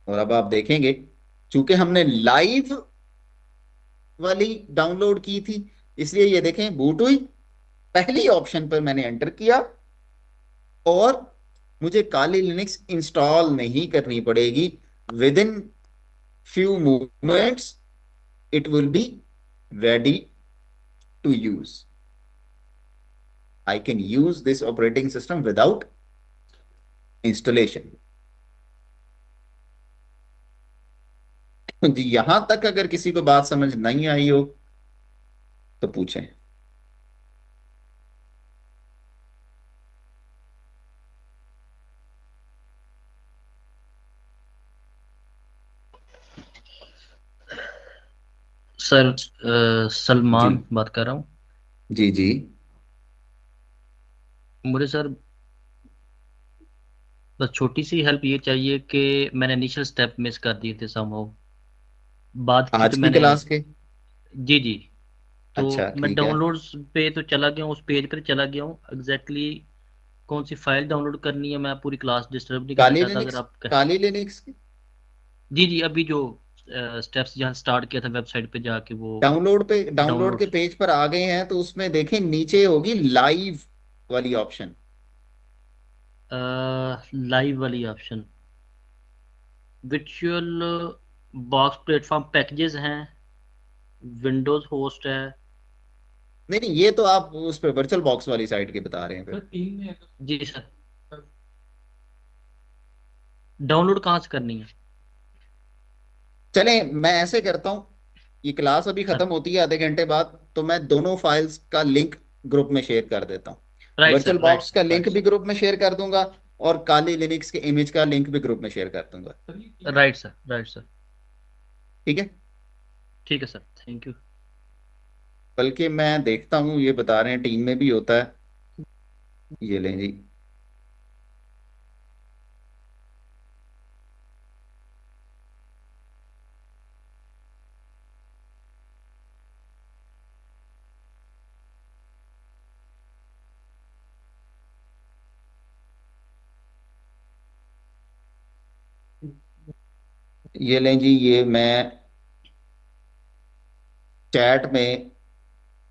और अब आप देखेंगे चूंकि हमने लाइव वाली डाउनलोड की थी इसलिए ये देखें बूट हुई, पहली ऑप्शन पर मैंने एंटर किया और मुझे काली लिनक्स इंस्टॉल नहीं करनी पड़ेगी। With in few moments it will be ready to use. I can use this operating system without installation. जी यहां तक अगर किसी को बात समझ नहीं आई हो तो पूछें। सर सलमान जी बात कर रहा हूँ। जी जी मुझे सर बस छोटी सी हेल्प ये चाहिए कि मैंने इनिशियल स्टेप मिस कर दिए थे समहाउ। बात की आज तो की मैंने, क्लास के? जी जी, तो अच्छा मैं ठीक है। डाउनलोड्स पे तो चला गया हूँ, उस पेज पर चला गया हूँ। एग्जैक्टली कौन सी फाइल डाउनलोड करनी है, मैं पूरी क्लास डिस्टर्ब नहीं करना काली चाहता, अगर लिनक्स, आप काली लिनक्स जी जी, अभी जो स्टेप्स जहाँ स्टार्ट किया था वेबसाइट पे जाके वो डाउनलोड पे, डाउनलोड के डाउनलोड्स, पेज पर आ गए हैं तो उसमें देखें नीचे होगी लाइव वाली ऑप्शन। लाइव वाली ऑप्शन, विर्चुअल बॉक्स प्लेटफॉर्म पैकेजेस हैं, विंडोज होस्ट है। नहीं नहीं, ये तो आप उस पे वर्चुअल बॉक्स वाली साइट की बता रहे हैं सर फिर। तीन में है जी सर, डाउनलोड कहाँ से करनी है? चलें मैं ऐसे करता हूं, ये क्लास अभी सर खत्म होती है आधे घंटे बाद तो मैं दोनों फाइल्स का लिंक ग्रुप में शेयर कर देता हूँ। Right virtual sir, right box का सर, लिंक राइट भी सर। ग्रुप में शेयर कर दूंगा और काली लिनक्स के इमेज का लिंक भी ग्रुप में शेयर कर दूंगा। चलिए राइट सर, राइट सर, ठीक है। ठीक है सर, थैंक यू। बल्कि मैं देखता हूँ, ये बता रहे हैं टीम में भी होता है। ये लें जी। ये लें जी, ये मैं चैट में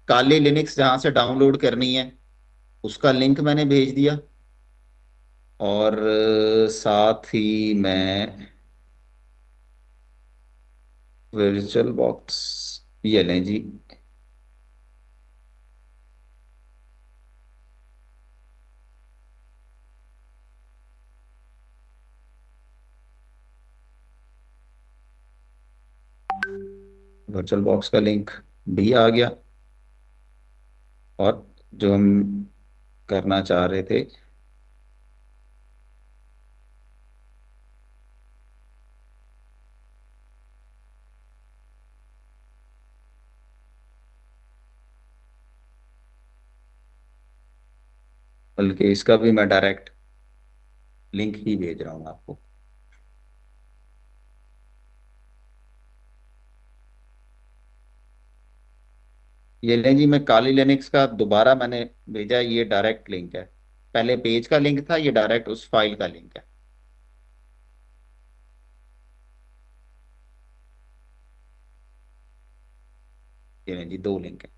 काली लिनक्स जहां से डाउनलोड करनी है उसका लिंक मैंने भेज दिया। और साथ ही मैं वर्चुअल बॉक्स, ये लें जी। वर्चुअल बॉक्स का लिंक भी आ गया। और जो हम करना चाह रहे थे, बल्कि इसका भी मैं डायरेक्ट लिंक ही भेज रहा हूँ आपको। ये लें जी, मैं काली लिनक्स का दोबारा मैंने भेजा, ये डायरेक्ट लिंक है। पहले पेज का लिंक था, ये डायरेक्ट उस फाइल का लिंक है। ये लें जी, दो लिंक है।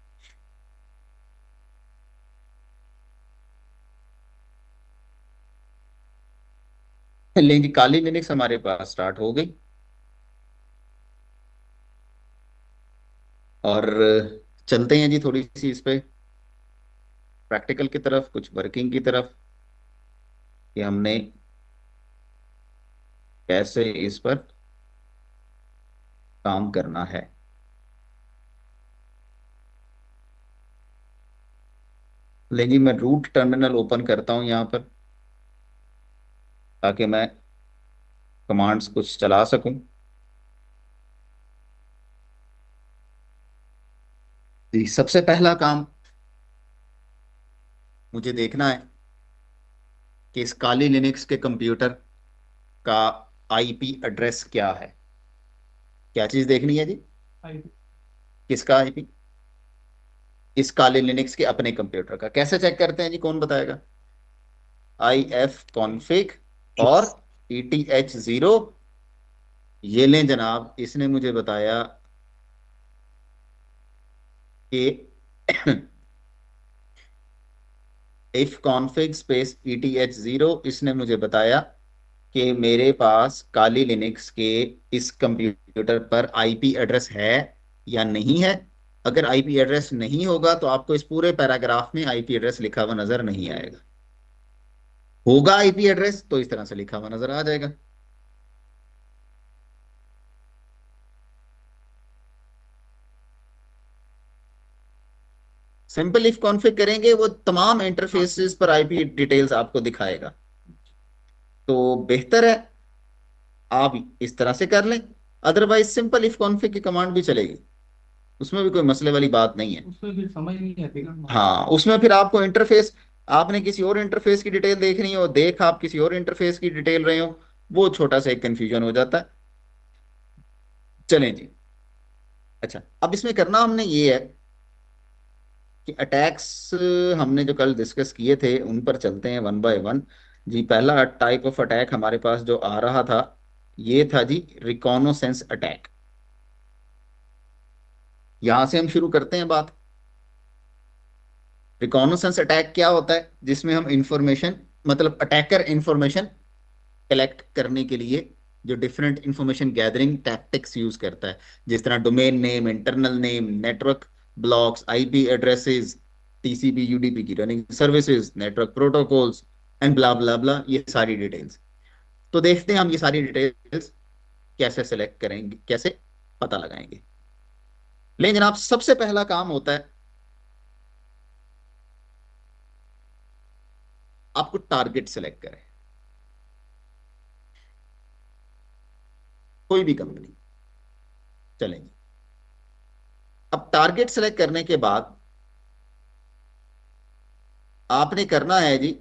लें जी, काली लिनक्स हमारे पास स्टार्ट हो गई। और चलते हैं जी थोड़ी सी इस पे प्रैक्टिकल की तरफ, कुछ वर्किंग की तरफ, कि हमने कैसे इस पर काम करना है। लेकिन जी, मैं रूट टर्मिनल ओपन करता हूं यहां पर, ताकि मैं कमांड्स कुछ चला सकूं। जी, सबसे पहला काम मुझे देखना है कि इस काली लिनक्स के कंप्यूटर का आईपी एड्रेस क्या है। क्या चीज देखनी है जी? आई किसका आईपी? इस काली लिनक्स के अपने कंप्यूटर का। कैसे चेक करते हैं जी, कौन बताएगा? IF कॉन्फ़िग और ETH0। ये लें जनाब, इसने मुझे बताया कि इफ कॉन्फ़िग स्पेस ETH0, इसने मुझे बताया कि मेरे पास काली लिनक्स के इस कंप्यूटर पर आईपी एड्रेस है या नहीं है। अगर आईपी एड्रेस नहीं होगा तो आपको इस पूरे पैराग्राफ में आईपी एड्रेस लिखा हुआ नजर नहीं आएगा। होगा आईपी एड्रेस तो इस तरह से लिखा हुआ नजर आ जाएगा। सिंपल इफ कॉन्फ़िग करेंगे, वो तमाम इंटरफेसेस पर आईपी डिटेल्स आपको दिखाएगा। तो बेहतर है आप इस तरह से कर लें। अदरवाइज सिंपल इफ कॉन्फ़िग की कमांड भी चलेगी, उसमें भी कोई मसले वाली बात नहीं है। उसमें भी समझ नहीं आती ना। हाँ, उसमें फिर आपको इंटरफेस, आपने किसी और इंटरफेस की डिटेल देखनी हो, देख आप किसी और इंटरफेस की डिटेल रहे हो, वो छोटा सा एक कंफ्यूजन हो जाता है। चलें जी। अच्छा, अब इसमें करना हमने ये है कि अटैक्स हमने जो कल डिस्कस किए थे उन पर चलते हैं वन बाय वन। जी, पहला टाइप ऑफ अटैक हमारे पास जो आ रहा था, ये था जी रिकॉनोसेंस अटैक। यहां से हम शुरू करते हैं बात। रिकॉनोसेंस अटैक क्या होता है? जिसमें हम इंफॉर्मेशन, मतलब अटैकर इंफॉर्मेशन कलेक्ट करने के लिए जो different information gathering tactics use करता है, जिस तरह domain name, internal name, network blocks, IP addresses, TCP UDP की running services, network protocols and blah blah blah, ये सारी डिटेल्स। तो देखते हैं हम ये सारी डिटेल्स कैसे सेलेक्ट करेंगे, कैसे पता लगाएंगे। लेकिन जनाब, सबसे पहला काम होता है आपको टारगेट सेलेक्ट करें। कोई भी कंपनी। चलेंगे, अब टारगेट सेलेक्ट करने के बाद आपने करना है जी,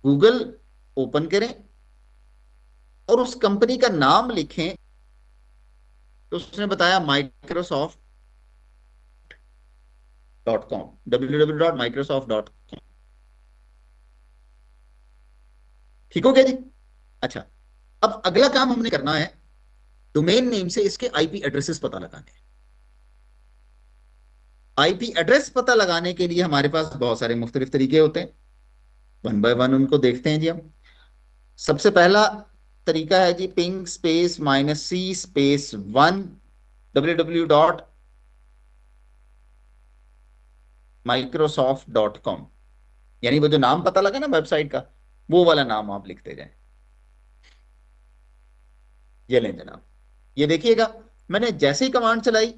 गूगल ओपन करें और उस कंपनी का नाम लिखें। तो उसने बताया Microsoft.com, www.microsoft.com। ठीक हो गया जी। अच्छा, अब अगला काम हमने करना है, डोमेन नेम से इसके आईपी एड्रेसेस पता लगाने हैं। आईपी एड्रेस पता लगाने के लिए हमारे पास बहुत सारे मुख्तलिफ तरीके होते हैं, वन बाय वन उनको देखते हैं जी हम। सबसे पहला तरीका है जी ping space -c space 1 www.microsoft.com, यानी वो जो नाम पता लगा ना वेबसाइट का, वो वाला नाम आप लिखते जाएं। ये लें जनाब, ये देखिएगा, मैंने जैसे ही कमांड चलाई,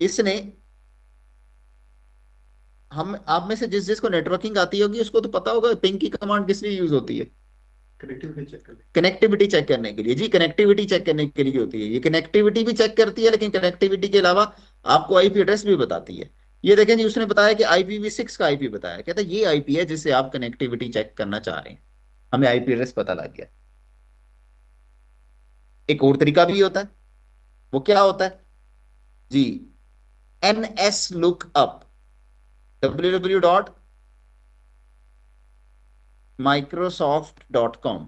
इसने, हम आप में से जिस जिसको नेटवर्किंग आती होगी उसको तो पता होगा पिंग की कमांड किस लिए यूज होती है। कनेक्टिविटी चेक कर ले। कनेक्टिविटी चेक करने के लिए जी, कनेक्टिविटी चेक करने के लिए होती है। ये कनेक्टिविटी भी चेक करती है, लेकिन कनेक्टिविटी के अलावा आपको आईपी एड्रेस भी बताती है। ये देखें जी, उसने बताया कि IPv6 का आईपी बताया, कहता है ये आईपी है जिससे आप कनेक्टिविटी चेक करना चाह रहे हैं। हमें आईपी एड्रेस पता लग गया। एक और तरीका भी होता है, वो क्या होता है जी, NSLOOKUP, www.microsoft.com।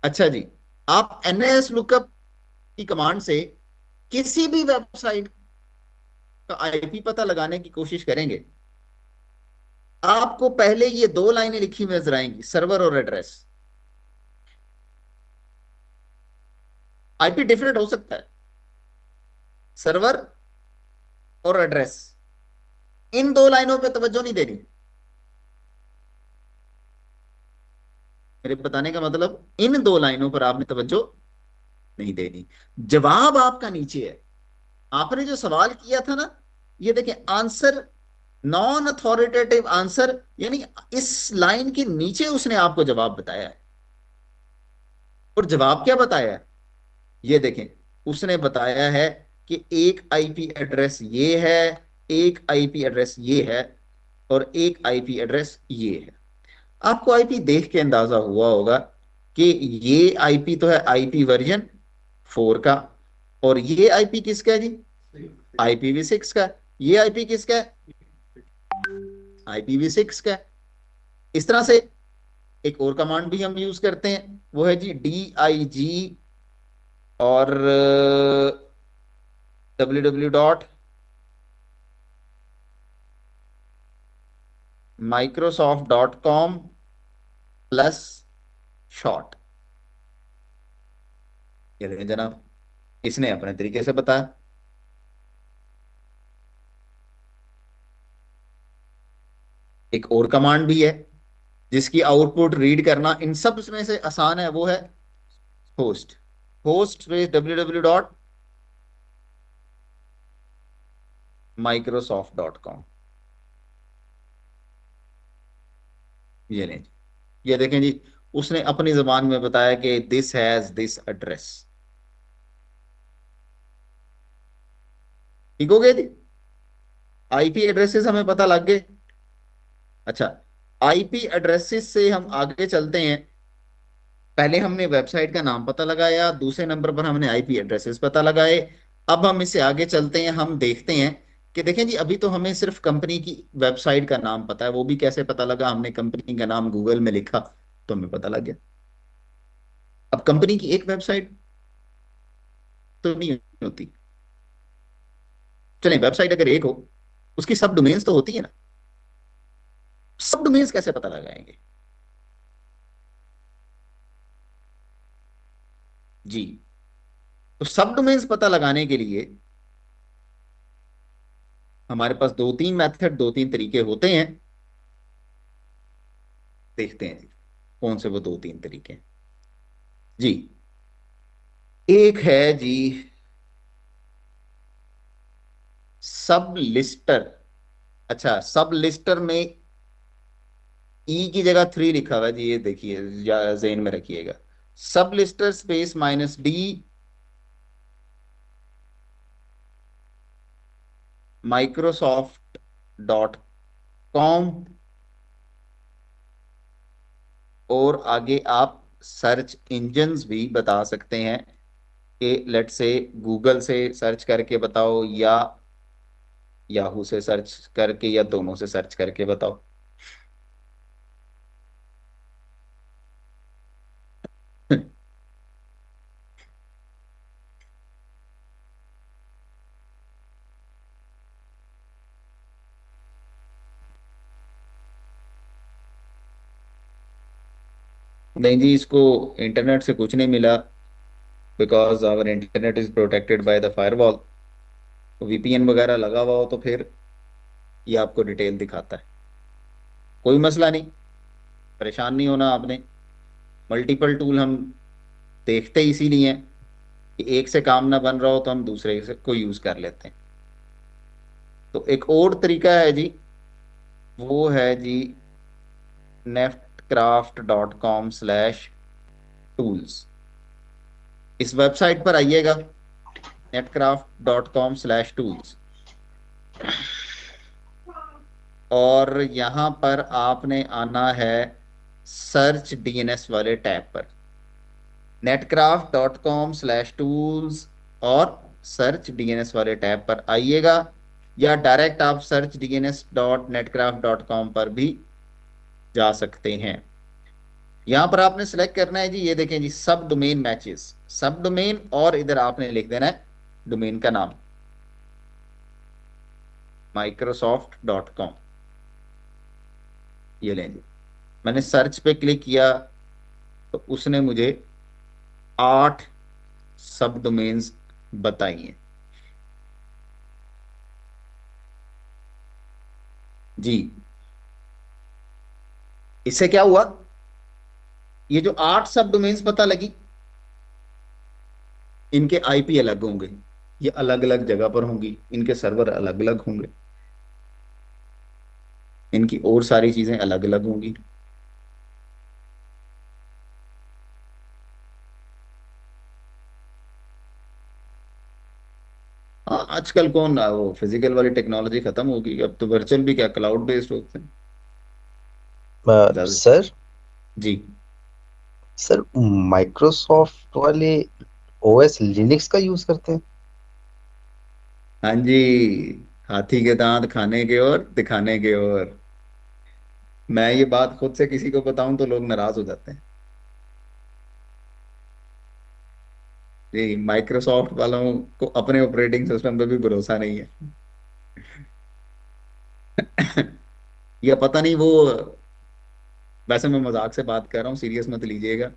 अच्छा जी, आप NSLOOKUP की कमांड से किसी भी वेबसाइट का आईपी पता लगाने की कोशिश करेंगे, आपको पहले ये दो लाइनें लिखी हुई नजर आएंगी, सर्वर और एड्रेस। आईपी डिफरेंट हो सकता है, सर्वर और एड्रेस, इन दो लाइनों पे तवज्जो नहीं देनी। मेरे बताने का मतलब, इन दो लाइनों पर आपने तवज्जो नहीं देनी। जवाब आपका नीचे है। आपने जो सवाल किया था ना, ये देखें, आंसर नॉन अथॉरिटेटिव आंसर, यानी इस लाइन के नीचे उसने आपको जवाब बताया है। और जवाब क्या बताया है, ये देखें, उसने बताया है कि एक आईपी एड्रेस ये है, एक आईपी एड्रेस ये है, और एक आईपी एड्रेस ये है। आपको आईपी देख के अंदाजा हुआ होगा कि ये आईपी तो है IPv4 का, और ये आईपी किसका है जी, IPv6 का। ये आईपी किसका है, IPv6 का। इस तरह से एक और कमांड भी हम यूज करते हैं, वो है जी DIG और www.microsoft.com प्लस शॉर्ट। ये देखें जनाब, इसने अपने तरीके से बताया। एक और कमांड भी है जिसकी आउटपुट रीड करना इन सब में से आसान है, वो है होस्ट। Host space www.microsoft.com। ये लें, ये देखें जी, उसने अपनी जबान में बताया कि दिस हैज दिस एड्रेस। ठीक हो गया जी, आईपी एड्रेसेस हमें पता लग गए। अच्छा, आईपी एड्रेसेस से हम आगे चलते हैं। पहले हमने वेबसाइट का नाम पता लगाया, दूसरे नंबर पर हमने आईपी एड्रेसेस पता लगाए। अब हम इससे आगे चलते हैं, हम देखते हैं कि देखें जी, अभी तो हमें सिर्फ कंपनी की वेबसाइट का नाम पता है, वो भी कैसे पता लगा, हमने कंपनी का नाम गूगल में लिखा तो हमें पता लग गया। अब कंपनी की एक वेबसाइट तो नहीं होती, चलें वेबसाइट अगर एक हो, उसकी सब डोमेन्स तो होती है ना। सब डोमेन्स कैसे पता लगाएंगे जी, तो सब डोमेन्स पता लगाने के लिए हमारे पास दो तीन मेथड, दो तीन तरीके होते हैं। देखते हैं जी, कौन से वो दो तीन तरीके हैं जी। एक है जी सब लिस्टर अच्छा, सब लिस्टर में ई की जगह 3 लिखा हुआ है जी, ये देखिए या जेन में रखिएगा। सब लिस्टर स्पेस -d microsoft.com, और आगे आप सर्च इंजन्स भी बता सकते हैं कि लेट से गूगल से सर्च करके बताओ या याहू से सर्च करके या दोनों से सर्च करके बताओ। नहीं जी, इसको इंटरनेट से कुछ नहीं मिला, because our internet is protected by the firewall. VPN वगैरह लगा हुआ हो तो फिर ये आपको डिटेल दिखाता है। कोई मसला नहीं, परेशान नहीं होना आपने। मल्टीपल टूल हम देखते ही इसीलिए हैं कि एक से काम ना बन रहा हो तो हम दूसरे से को यूज कर लेते हैं। तो एक और तरीका है जी, वो है जी netcraft.com/tools। इस वेबसाइट पर आइएगा, netcraft.com/tools, और यहां पर आपने आना है सर्च डीएनएस वाले टैब पर। netcraft.com/tools और सर्च डीएनएस वाले टैब पर आइएगा, या डायरेक्ट आप सर्च dns.netcraft.com पर भी जा सकते हैं। यहां पर आपने सिलेक्ट करना है जी, ये देखें जी, सब डोमेन मैचेस, सब डोमेन, और इधर आपने लिख देना है डोमेन का नाम microsoft.com। ये लें जी, मैंने सर्च पे क्लिक किया तो उसने मुझे 8 सब डोमेन्स बताई हैं जी। इससे क्या हुआ, ये जो 8 सब डोमेन्स पता लगी, इनके आईपी अलग होंगे, ये अलग अलग जगह पर होंगी, इनके सर्वर अलग अलग होंगे, इनकी और सारी चीजें अलग अलग होंगी। हाँ, आजकल कौन वो फिजिकल वाली टेक्नोलॉजी खत्म होगी, अब तो वर्चुअल भी क्या, क्लाउड बेस्ड होते हैं ज्यादा। सर जी सर माइक्रोसॉफ्ट वाले ओएस लिनक्स का यूज करते हैं? हाँ जी, हाथी के दांत खाने के और दिखाने के और। मैं ये बात खुद से किसी को बताऊं तो लोग नाराज हो जाते हैं जी। माइक्रोसॉफ्ट वालों को अपने ऑपरेटिंग सिस्टम पे भी भरोसा नहीं है। या पता नहीं वो, वैसे मैं मजाक से बात कर रहा हूँ, सीरियस मत लीजिएगा।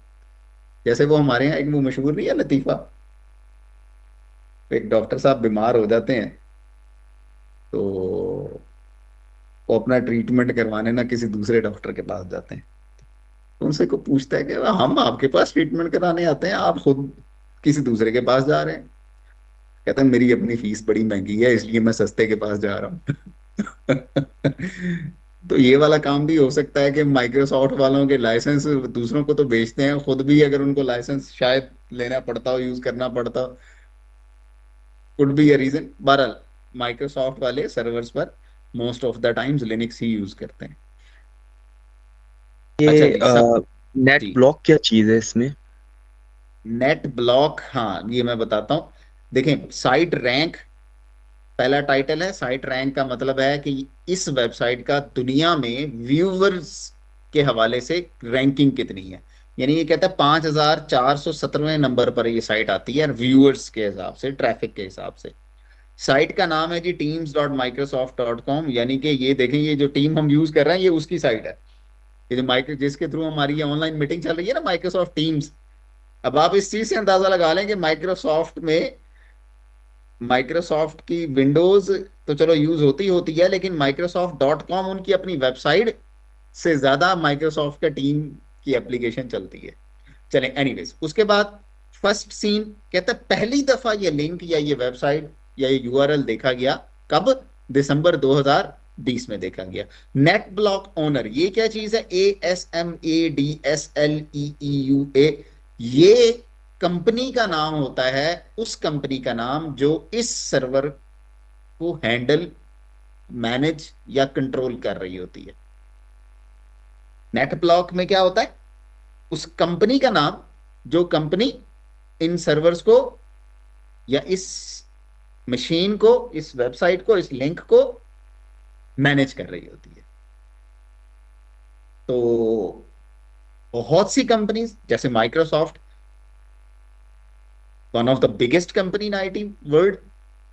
जैसे वो हमारे यहाँ एक वो मशहूर नहीं है लतीफा, एक डॉक्टर साहब बीमार हो जाते हैं तो वो अपना ट्रीटमेंट करवाने ना किसी दूसरे डॉक्टर के पास जाते हैं, तो उनसे को पूछता है कि हम आपके पास ट्रीटमेंट कराने आते हैं, आप खुद किसी दूसरे के पास जा रहे हैं। कहते हैं मेरी अपनी फीस बड़ी महंगी है इसलिए मैं सस्ते के पास जा रहा हूँ। तो ये वाला काम भी हो सकता है कि माइक्रोसॉफ्ट वालों के लाइसेंस दूसरों को तो बेचते हैं, खुद भी अगर उनको लाइसेंस शायद लेना पड़ता हो, यूज करना पड़ता हो, कुड बी अ रीजन। बहरहाल माइक्रोसॉफ्ट वाले सर्वर्स पर most of the times Linux he use करते हैं। अच्छा ये जी, सब नेट जी, ब्लॉक क्या चीज है इसमें? नेट ब्लॉक, हाँ ये मैं बताता हूँ। देखें, साइट रैंक पहला टाइटल है। साइट रैंक का मतलब है कि इस वेबसाइट का दुनिया में व्यूवर्स के हवाले से रैंकिंग कितनी है। यानी ये कहता है 5417वें नंबर पर ये साइट आती है व्यूअर्स के हिसाब से, ट्रैफिक के हिसाब से। साइट का नाम है जी teams.microsoft.com, यानी कि ये देखें, ये जो टीम हम यूज कर रहे हैं ये उसकी साइट है। ये जो माइक्रो जिसके थ्रू हमारी ये ऑनलाइन मीटिंग चल रही है ना, माइक्रोसॉफ्ट टीम्स। अब आप इस चीज से अंदाजा लगा लें कि माइक्रोसॉफ्ट की विंडोज तो चलो यूज होती है, लेकिन Microsoft.com उनकी अपनी वेबसाइट से ज्यादा माइक्रोसॉफ्ट का टीम की एप्लीकेशन चलती है। चलें, एनीवेज, उसके बाद फर्स्ट सीन कहता है पहली दफा ये लिंक या ये वेबसाइट या ये यूआरएल देखा गया कब, दिसंबर 20 में देखा गया। नेट ब्लॉक ओनर ये क्या चीज है? ASMADSLEEUA, ये कंपनी का नाम होता है, उस कंपनी का नाम जो इस सर्वर को हैंडल, मैनेज या कंट्रोल कर रही होती है। नेट ब्लॉक में क्या होता है? उस कंपनी का नाम, जो कंपनी इन सर्वर्स को या इस मशीन को, इस वेबसाइट को, इस लिंक को मैनेज कर रही होती है। तो बहुत सी कंपनीज जैसे Microsoft, one of the biggest company in IT world,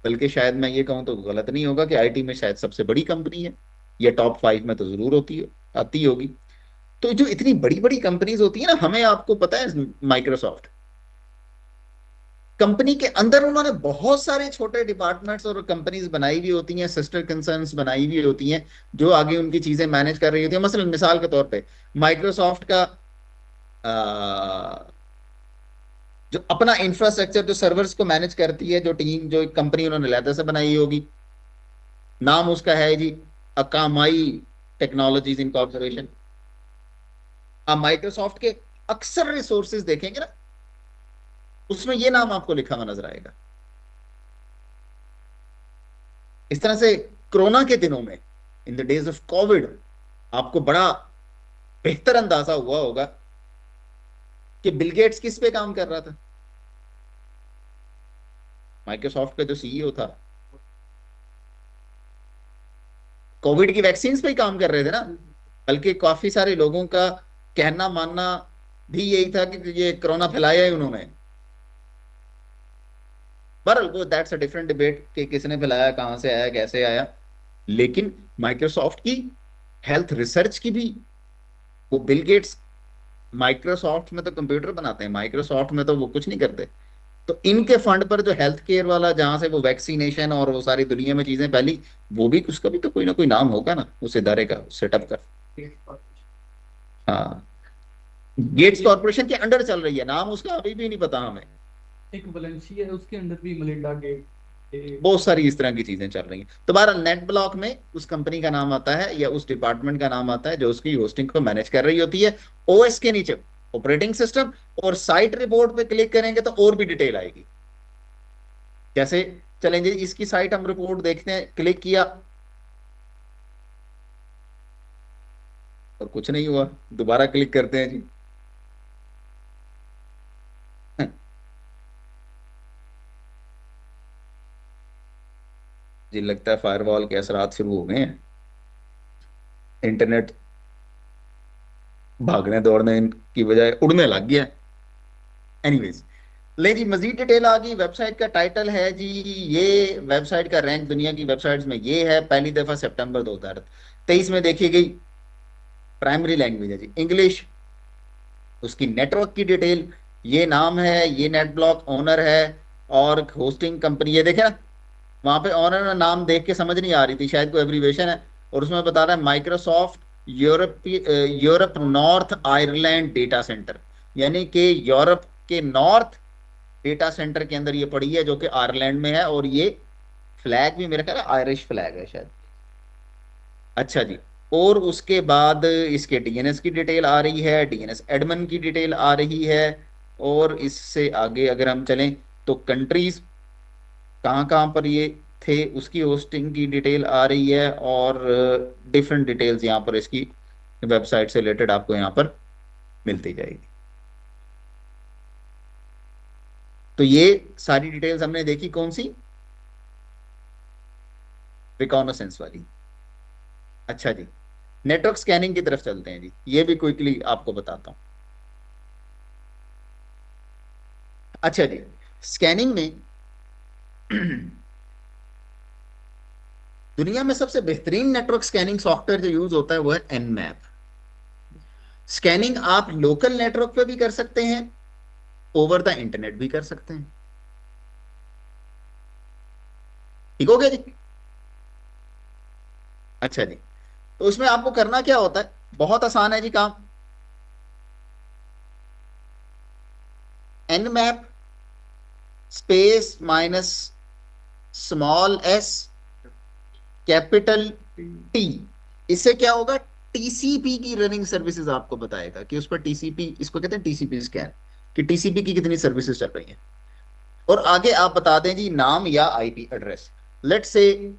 बल्कि शायद मैं ये कहूं तो गलत नहीं होगा कि आईटी में शायद सबसे बड़ी कंपनी है, या टॉप 5 में तो जरूर होती है, आती होगी। तो जो इतनी बड़ी बड़ी कंपनीज होती है ना, हमें आपको पता है माइक्रोसॉफ्ट कंपनी के अंदर उन्होंने बहुत सारे छोटे डिपार्टमेंट्स और कंपनीज बनाई हुई होती हैं, सिस्टर कंसर्न्स बनाई हुई होती हैं, जो आगे उनकी चीजें मैनेज कर रही होती हैं। मसलन मिसाल के तौर पे माइक्रोसॉफ्ट का जो अपना इंफ्रास्ट्रक्चर, जो सर्वर्स को मैनेज करती है, जो टीम, जो एक कंपनी उन्होंने लैदा से बनाई होगी, नाम उसका है जी अकामाई टेक्नोलॉजीज इनकॉर्पोरेशन। आप माइक्रोसॉफ्ट के अक्सर रिसोर्सेज देखेंगे ना, उसमें ये नाम आपको लिखा हुआ नजर आएगा। इस तरह से कोरोना के दिनों में, in the days of Covid, आपको बड़ा बेहतर अंदाजा हुआ होगा कि बिल गेट्स किस पे काम कर रहा था। माइक्रोसॉफ्ट का जो सीईओ था, कोविड की वैक्सीन पे ही काम कर रहे थे ना, बल्कि काफी सारे लोगों का कहना मानना भी यही था कि ये कोरोना फैलाया है उन्होंने। बहरहाल वो दैट्स अ डिफरेंट डिबेट कि किसने फैलाया, कहां से आया, कैसे आया। लेकिन माइक्रोसॉफ्ट की हेल्थ रिसर्च की भी, वो बिल गेट्स माइक्रोसॉफ्ट में तो कंप्यूटर बनाते हैं, माइक्रोसॉफ्ट में तो वो कुछ नहीं करते। तो इनके फंड पर जो हेल्थ केयर वाला, जहां से वो वैक्सीनेशन और वो सारी दुनिया में चीजें फैली, वो भी उसका भी तो कोई ना कोई नाम होगा ना, उस इदारे का, सेटअप का। हाँ, गेट्स कॉर्पोरेशन के अंडर चल रही है, नाम उसका अभी भी नहीं पता हमें। एक वलेंशिया है, उसके अंदर भी मलिंडा गेट, बहुत सारी इस तरह की चीजें चल रही हैं। तो बहरहाल नेट ब्लॉक में उस कंपनी का नाम आता है या उस डिपार्टमेंट का नाम आता है जो उसकी होस्टिंग को मैनेज कर रही होती है। ओएस के नीचे ऑपरेटिंग सिस्टम, और साइट रिपोर्ट पे क्लिक करेंगे तो और भी डिटेल आएगी। जैसे चलेंगे, इसकी साइट हम रिपोर्ट देखते हैं, क्लिक किया और कुछ नहीं हुआ, दोबारा क्लिक करते हैं जी, जी लगता है फायरवॉल के असरात शुरू हो गए हैं, इंटरनेट भागने दौड़ने की बजाय उड़ने लग गया। एनीवेज, ले जी, मजीद डिटेल आ गई। वेबसाइट का टाइटल है जी, ये वेबसाइट का रैंक दुनिया की वेबसाइट्स में ये है, पहली दफा सितंबर 2023 में देखी गई। प्राइमरी लैंग्वेज है जी इंग्लिश। उसकी नेटवर्क की डिटेल, ये नाम है, ये नेट ब्लॉक ओनर है, और होस्टिंग कंपनी, ये देखे ना, वहां पे ऑनर का नाम देख के समझ नहीं आ रही थी, शायद कोई एब्रीवेशन है, और उसमें बता रहा है Microsoft Europe north Ireland data centre, यानी कि यूरोप के नॉर्थ डेटा सेंटर के अंदर ये पड़ी है, जो कि आयरलैंड में है। और ये फ्लैग भी मेरा ख्याल है आयरिश फ्लैग है शायद। अच्छा जी, और उसके बाद इसके डीएनएस की डिटेल आ रही है, डीएनएस एडमिन की डिटेल आ रही है, और इससे आगे अगर हम चलें तो कंट्रीज कहाँ कहाँ पर ये थे उसकी होस्टिंग की डिटेल आ रही है, और डिफरेंट डिटेल्स यहाँ पर इसकी वेबसाइट से रिलेटेड आपको यहाँ पर मिलती जाएगी। तो ये सारी डिटेल्स हमने देखी, कौन सी? रिकॉग्निसेंस वाली। अच्छा जी, नेटवर्क स्कैनिंग की तरफ चलते हैं जी, ये भी क्विकली आपको बताता हूं। अच्छा जी, स्कैनिंग में दुनिया में सबसे बेहतरीन नेटवर्क स्कैनिंग सॉफ्टवेयर जो यूज होता है वो है एनमैप। स्कैनिंग आप लोकल नेटवर्क पे भी कर सकते हैं, ओवर द इंटरनेट भी कर सकते हैं। ठीक हो गया जी? अच्छा जी, तो उसमें आपको करना क्या होता है, बहुत आसान है जी काम। Nmap space minus small S capital T, इससे क्या होगा, टीसीपी की रनिंग सर्विसेज आपको बताएगा कि उस पर टीसीपी, इसको कहते हैं टीसीपी स्कैन, कि टीसीपी की कितनी सर्विसेज चल रही हैं। और आगे आप बता दें जी नाम या आईपी एड्रेस। लेट्स से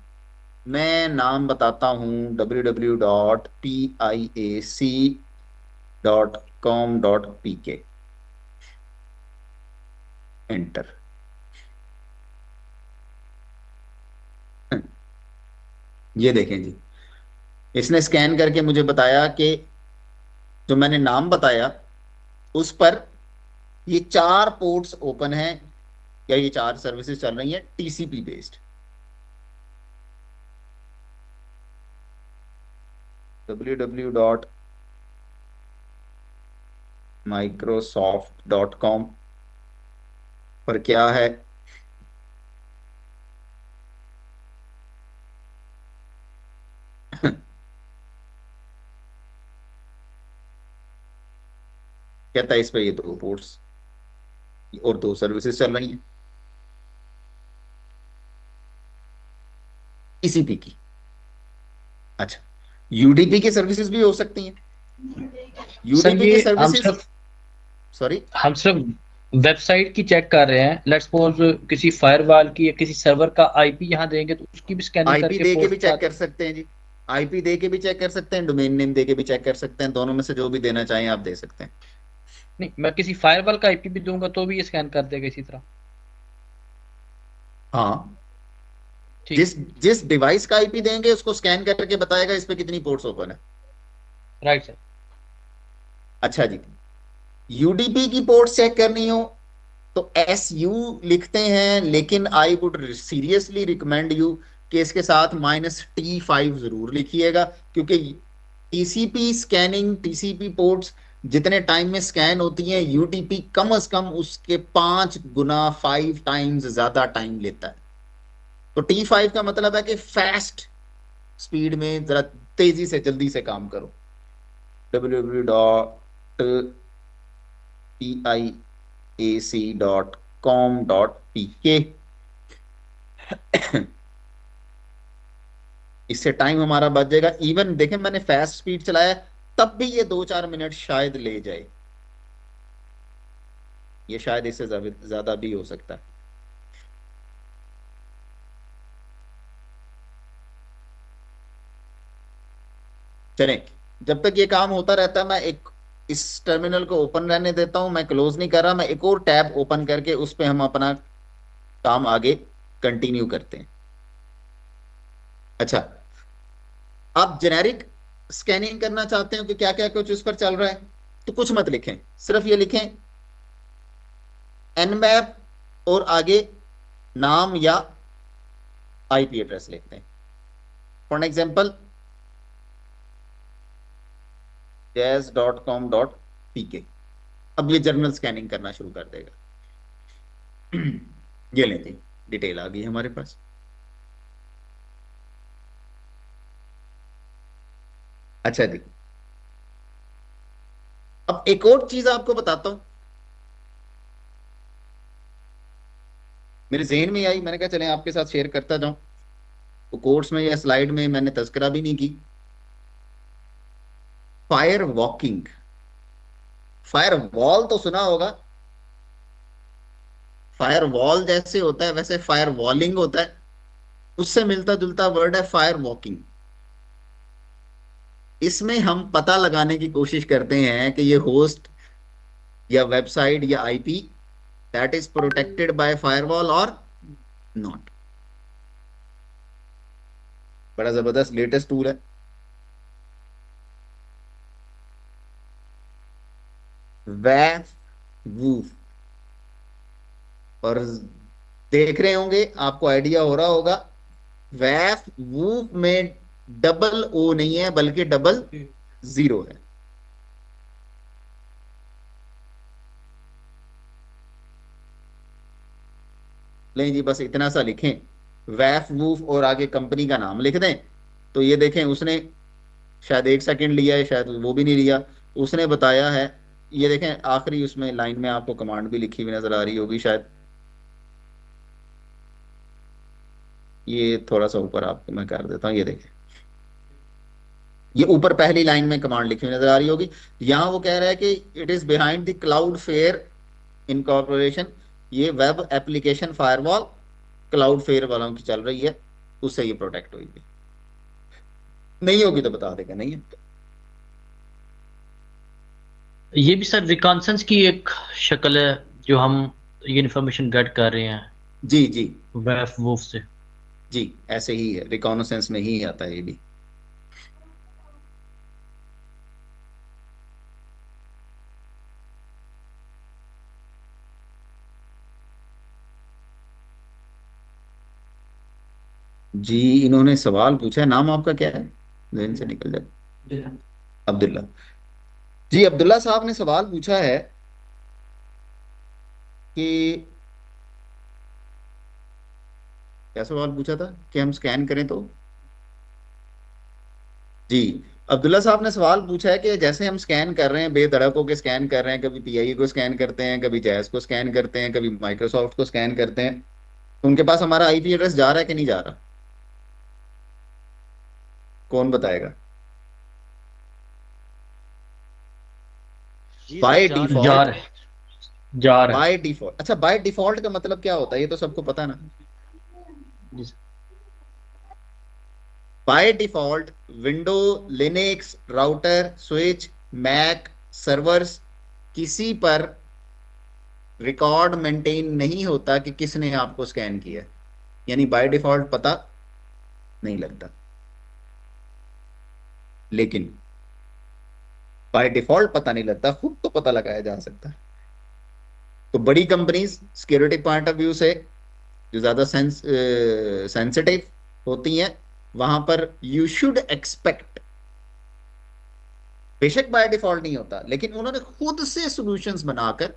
मैं नाम बताता हूं www.piac.com.pk, एंटर। ये देखें जी, इसने स्कैन करके मुझे बताया कि जो मैंने नाम बताया उस पर ये 4 पोर्ट्स ओपन हैं, या ये 4 सर्विसेज चल रही हैं टीसीपी बेस्ड। www.microsoft.com पर क्या है, कहता है इस पे ये 2 पोर्ट्स और 2 सर्विसेज चल रही हैं टीसीपी की। अच्छा, यूडीपी की सर्विसेज भी हो सकती हैं। सर यूडीपी की ये सर्विसेज, सॉरी, हम सिर्फ वेबसाइट की चेक कर रहे हैं। लेट्स सपोज किसी फायरवॉल की या किसी सर्वर का आईपी यहाँ देंगे तो उसकी भी स्कैनिंग आईपी करके दे के भी पोस्ट चेक कर सकते हैं जी, आईपी दे के भी चेक कर सकते हैं, डोमेन नेम दे के भी चेक कर सकते हैं, दोनों में से जो भी देना चाहें आप दे सकते हैं। नहीं, मैं किसी फायरवॉल का आईपी भी दूंगा तो भी ये स्कैन कर देगा इसी तरह। हाँ, ठीक जिस जिस डिवाइस का आईपी देंगे उसको स्कैन करके बताएगा इस पे कितनी पोर्ट्स ओपन है। Right sir. अच्छा जी, यूडीपी की पोर्ट्स चेक करनी हो तो एस यू लिखते हैं, लेकिन I would seriously recommend you कि इसके साथ -T5 जरूर लिखिएगा, क्योंकि टीसीपी स्कैनिंग, टीसीपी पोर्ट्स जितने टाइम में स्कैन होती हैं, यूडीपी कम से कम उसके 5 गुना 5 टाइम्स ज्यादा टाइम लेता है। तो T5 का मतलब है कि फास्ट स्पीड में, जरा तेजी से जल्दी से काम करो। www.piac.com.pk, इससे टाइम हमारा बच जाएगा। इवन देखें मैंने फास्ट स्पीड चलाया तब भी ये 2-4 मिनट शायद ले जाए, ये शायद इससे ज्यादा भी हो सकता है। चलें, जब तक ये काम होता रहता है मैं एक इस टर्मिनल को ओपन रहने देता हूं, मैं क्लोज नहीं कर रहा, मैं एक और टैब ओपन करके उस पे हम अपना काम आगे कंटिन्यू करते हैं। अच्छा, आप जेनेरिक स्कैनिंग करना चाहते हो कि क्या क्या कुछ उस पर चल रहा है, तो कुछ मत लिखें, सिर्फ ये लिखें nmap और आगे नाम या आईपी एड्रेस लिखते हैं। फॉर एग्जाम्पल jazz.com.pk, अब ये जर्नल स्कैनिंग करना शुरू कर देगा। ये लें जी, डिटेल आ गई हमारे पास। अच्छा जी, अब एक और चीज आपको बताता हूं, मेरे जहन में आई, मैंने कहा चलें आपके साथ शेयर करता जाऊं। तो कोर्स में या स्लाइड में मैंने तस्करा भी नहीं की। फायर वॉकिंग, फायर वॉल तो सुना होगा, फायर वॉल जैसे होता है वैसे फायर वॉलिंग होता है, उससे मिलता जुलता वर्ड है फायर वॉकिंग। इसमें हम पता लगाने की कोशिश करते हैं कि ये होस्ट या वेबसाइट या IP that is protected bye firewall और नॉट। बड़ा जबरदस्त लेटेस्ट टूल है, वैफ वूफ। और देख रहे होंगे, आपको आइडिया हो रहा होगा, वैफ वूफ में डबल ओ नहीं है बल्कि डबल 0 है। लें जी, बस इतना सा लिखें, वैफ वूफ और आगे कंपनी का नाम लिख दें, तो ये देखें उसने शायद 1 सेकंड लिया है, शायद वो भी नहीं लिया, उसने बताया है। ये देखें आखिरी उसमें लाइन में आपको कमांड भी लिखी हुई नजर आ रही होगी शायद, ये थोड़ा सा ऊपर आपको मैं कर देता हूँ, ये देखें ये ऊपर पहली लाइन में कमांड लिखी हुई नजर आ रही होगी। यहां वो कह रहा है कि it is behind the Cloudflare incorporation, ये web application firewall Cloudflare वालों की चल रही है, उससे ये प्रोटेक्ट हुई है। नहीं होगी तो बता देगा, नहीं है। ये भी सर रिकॉन्सेंस की एक शक्ल है जो हम ये इन्फॉर्मेशन गेट कर रहे हैं जी जी वेफ वूफ से। जी, ऐसे ही है, रिकॉनसेंस में ही आता है ये भी। जी, इन्होंने सवाल पूछा है, नाम आपका क्या है, जहन से निकल जाए। अब्दुल्ला जी, अब्दुल्ला साहब ने सवाल पूछा है कि, क्या सवाल पूछा था कि हम स्कैन करें तो। जी, अब्दुल्ला साहब ने सवाल पूछा है कि जैसे हम स्कैन कर रहे हैं, बेधड़क होकर स्कैन कर रहे हैं, कभी पीआई को स्कैन करते हैं, कभी जैस को स्कैन करते हैं, कभी माइक्रोसॉफ्ट को स्कैन करते हैं, तो उनके पास हमारा आईपी एड्रेस जा रहा है कि नहीं जा रहा, कौन बताएगा। बाय जा डिफॉल्ट, रहा है जा रहा है। बाय डिफॉल्ट, अच्छा बाय डिफॉल्ट का मतलब क्या होता है, ये तो सबको पता ना। जी sir. By default window, Linux, router, switch, Mac, servers, किसी पर रिकॉर्ड मेंटेन नहीं होता कि किसने आपको स्कैन किया, यानी बाय डिफॉल्ट पता नहीं लगता। लेकिन बाय डिफॉल्ट पता नहीं लगता, खुद तो पता लगाया जा सकता है। तो बड़ी companies security point of view से जो ज्यादा सेंसिटिव होती हैं, वहां पर यू शुड एक्सपेक्ट, बेशक बाय डिफॉल्ट नहीं होता, लेकिन उन्होंने खुद से सॉल्यूशंस बनाकर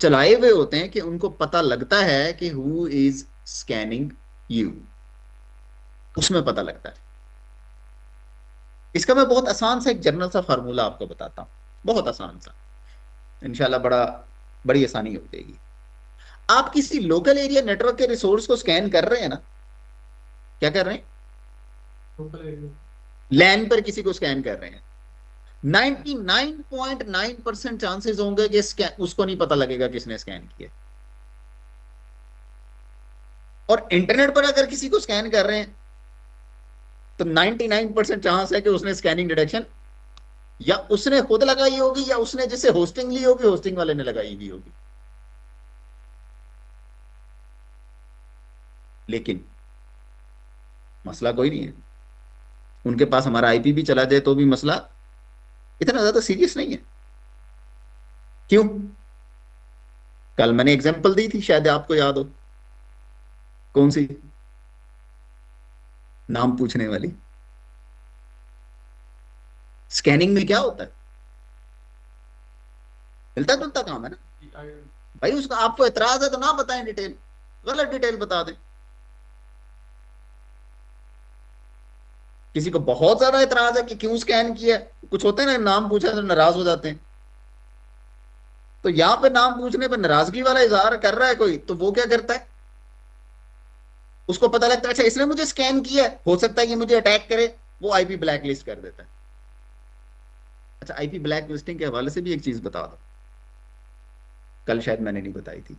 चलाए हुए होते हैं कि उनको पता लगता है कि हु इज स्कैनिंग यू, उसमें पता लगता है। इसका मैं बहुत आसान सा एक जनरल सा फार्मूला आपको बताता हूं, बहुत आसान सा, इंशाल्लाह बड़ी आसानी हो जाएगी। आप किसी लोकल एरिया नेटवर्क के रिसोर्स को स्कैन कर रहे हैं ना, क्या कर रहे हैं, लोकल एरिया लैन पर किसी को स्कैन कर रहे हैं, 99.9% चांसेस होंगे कि उसको नहीं पता लगेगा किसने स्कैन किया। और इंटरनेट पर अगर किसी को स्कैन कर रहे हैं तो 99% चांस है कि उसने स्कैनिंग डिटेक्शन या उसने खुद लगाई होगी, या उसने जिसे होस्टिंग ली होगी, होस्टिंग वाले ने लगाई हुई होगी। लेकिन मसला कोई नहीं है, उनके पास हमारा आईपी भी चला जाए तो भी मसला इतना ज्यादा सीरियस नहीं है। क्यों, कल मैंने एग्जांपल दी थी, शायद आपको याद हो, कौन सी, नाम पूछने वाली। स्कैनिंग में क्या होता है, मिलता जुलता काम है ना भाई। उसका आपको एतराज है तो ना बताएं डिटेल, गलत डिटेल बता दें। किसी को बहुत ज्यादा एतराज है कि क्यों स्कैन किया, कुछ होते हैं ना, नाम पूछा तो नाराज हो जाते हैं। तो यहां पे नाम पूछने पर नाराजगी वाला इजहार कर रहा है कोई, तो वो क्या करता है, उसको पता लगता है अच्छा इसने मुझे स्कैन किया, हो सकता है ये मुझे अटैक करे, वो आईपी ब्लैक लिस्ट कर देता है। अच्छा, आईपी ब्लैक लिस्टिंग के हवाले से भी एक चीज बता दो, कल शायद मैंने नहीं बताई थी।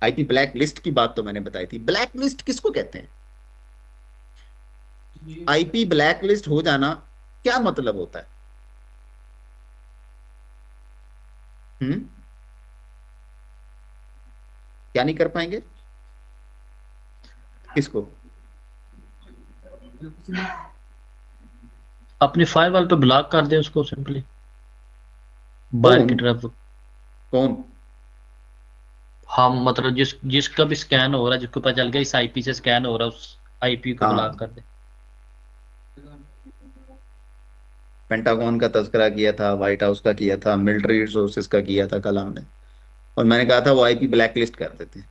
आईपी ब्लैक लिस्ट की बात तो मैंने बताई थी, ब्लैक लिस्ट किसको कहते हैं, आईपी ब्लैक लिस्ट हो जाना क्या मतलब होता है। क्या नहीं कर पाएंगे, किसको, अपनी फायरवॉल पे ब्लॉक कर दें उसको सिंपली, बाहर की तरफ। कौन, हम मतलब जिसका भी स्कैन हो रहा है, जिसको पता चल गया इस आईपी से स्कैन हो रहा है, उस आईपी को ब्लॉक कर दें। पेंटागन का तज़किरा किया था, व्हाइट हाउस का किया था, मिलिट्री रिसोर्सेज का किया था कल हमने, और मैंने कहा था वो आईपी ब्लैक लिस्ट कर देते हैं।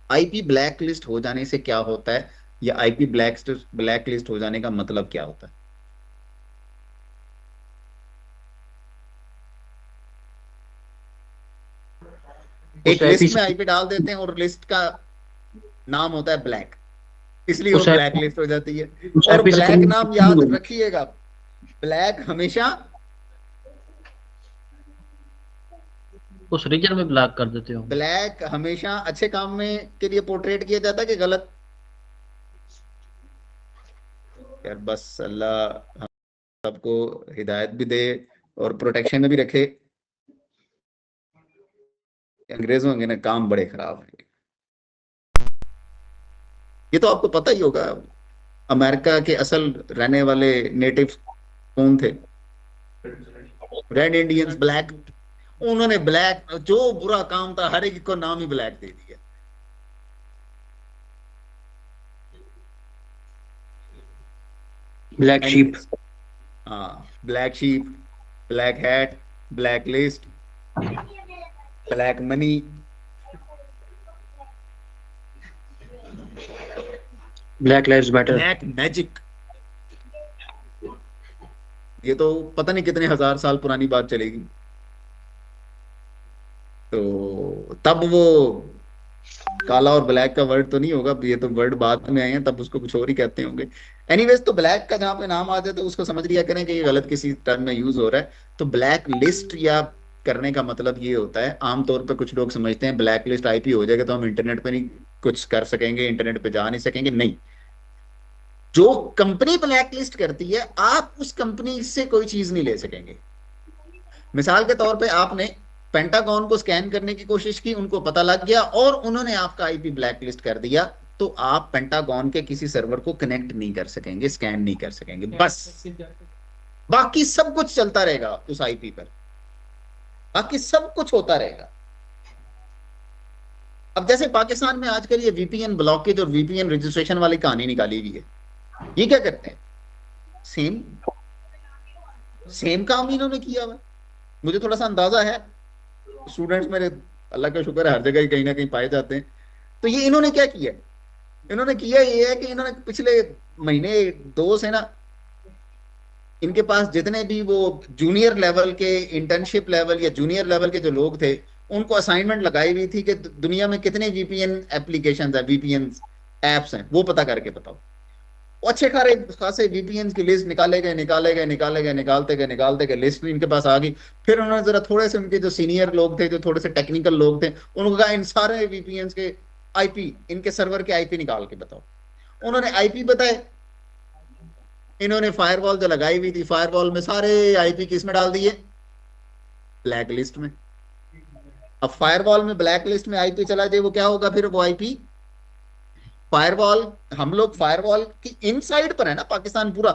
आईपी ब्लैक लिस्ट हो जाने से क्या होता है, या आईपी ब्लैक लिस्ट हो जाने का मतलब क्या होता है। एक लिस्ट में आईपी डाल देते हैं और लिस्ट का नाम होता है ब्लैक, इसलिए वो ब्लैक लिस्ट हो जाती है। और ब्लैक नाम याद रखिएगा, ब्लैक हमेशा उस रीजन में ब्लैक कर देते हो। ब्लैक हमेशा अच्छे काम में के लिए पोर्ट्रेट किया जाता है कि गलत? यार बस अल्लाह हम सबको हिदायत भी दे और प्रोटेक्शन में भी रखे। अंग्रेजों के ना काम बड़े खराब हैं। ये तो आपको पता ही होगा, अमेरिका के असल रहने वाले नेटिव कौन थे? Red Indians, black. उन्होंने ब्लैक, जो बुरा काम था हर एक को नाम ही ब्लैक दे दिया। Black sheep. हाँ, black sheep, black hat, black list, black money. Black lives matter. Black magic. ये तो पता नहीं कितने हजार साल पुरानी बात चलेगी। तो तब वो काला और ब्लैक का वर्ड तो नहीं होगा, ये तो वर्ड बाद में आए हैं, तब उसको कुछ और ही कहते होंगे। एनीवेज, तो ब्लैक का जहां पे नाम आ जाए तो उसको समझ लिया करें कि ये गलत किसी टर्म में यूज हो रहा है। तो ब्लैक लिस्ट या करने का मतलब ये होता है, आमतौर पे कुछ लोग समझते हैं ब्लैक लिस्ट आईपी हो जाएगा तो हम इंटरनेट पे नहीं कुछ कर सकेंगे, इंटरनेट पे जा नहीं सकेंगे। नहीं, जो कंपनी ब्लैक लिस्ट करती है आप उस कंपनी से कोई चीज नहीं ले सकेंगे। मिसाल के तौर पे आपने पेंटागन को स्कैन करने की कोशिश की, उनको पता लग गया और उन्होंने आपका आईपी ब्लैक लिस्ट कर दिया, तो आप पेंटागन के किसी सर्वर को कनेक्ट नहीं कर सकेंगे, स्कैन नहीं कर सकेंगे। बस बाकी सब कुछ चलता रहेगा उस आईपी पर, बाकी सब कुछ होता रहेगा। अब जैसे पाकिस्तान में आजकल ये वीपीएन ब्लॉकेज और वीपीएन रजिस्ट्रेशन वाली कहानी निकाली हुई है, ये क्या करते हैं? सेम काम इन्होंने किया हुआ। मुझे थोड़ा सा अंदाजा है, स्टूडेंट्स मेरे अल्लाह का शुक्र है हर जगह ही कहीं ना कहीं पाए जाते हैं। तो ये इन्होंने क्या किया? इन्होंने किया ये है कि इन्होंने पिछले महीने दो से ना, इनके पास जितने भी वो जूनियर लेवल के, इंटर्नशिप लेवल या जूनियर लेवल के जो लोग थे, उनको असाइनमेंट लगाई हुई थी कि दुनिया में कितने वीपीएन एप्लीकेशंस है, वीपीएन एप्स हैं, वो पता करके बताओ। अच्छे खासे वीपीएन की लिस्ट निकालते गए, लिस्ट इनके पास आ गई। फिर उन्होंने जरा थोड़े से उनके जो सीनियर लोग थे, जो थोड़े से टेक्निकल लोग थे, उनको कहा इन सारे वीपीएन के आईपी, इनके सर्वर के आईपी निकाल के बताओ। उन्होंने आईपी बताए, इन्होंने फायरवॉल जो लगाई हुई थी, फायरवॉल में सारे आईपी किस में डाल दिए? ब्लैक लिस्ट में। अब फायरवॉल में ब्लैक लिस्ट में आईपी चला जाए, वो क्या होगा फिर? वो आईपी फायरवॉल, हम लोग फायरवॉल की इनसाइड पर है ना पाकिस्तान पूरा।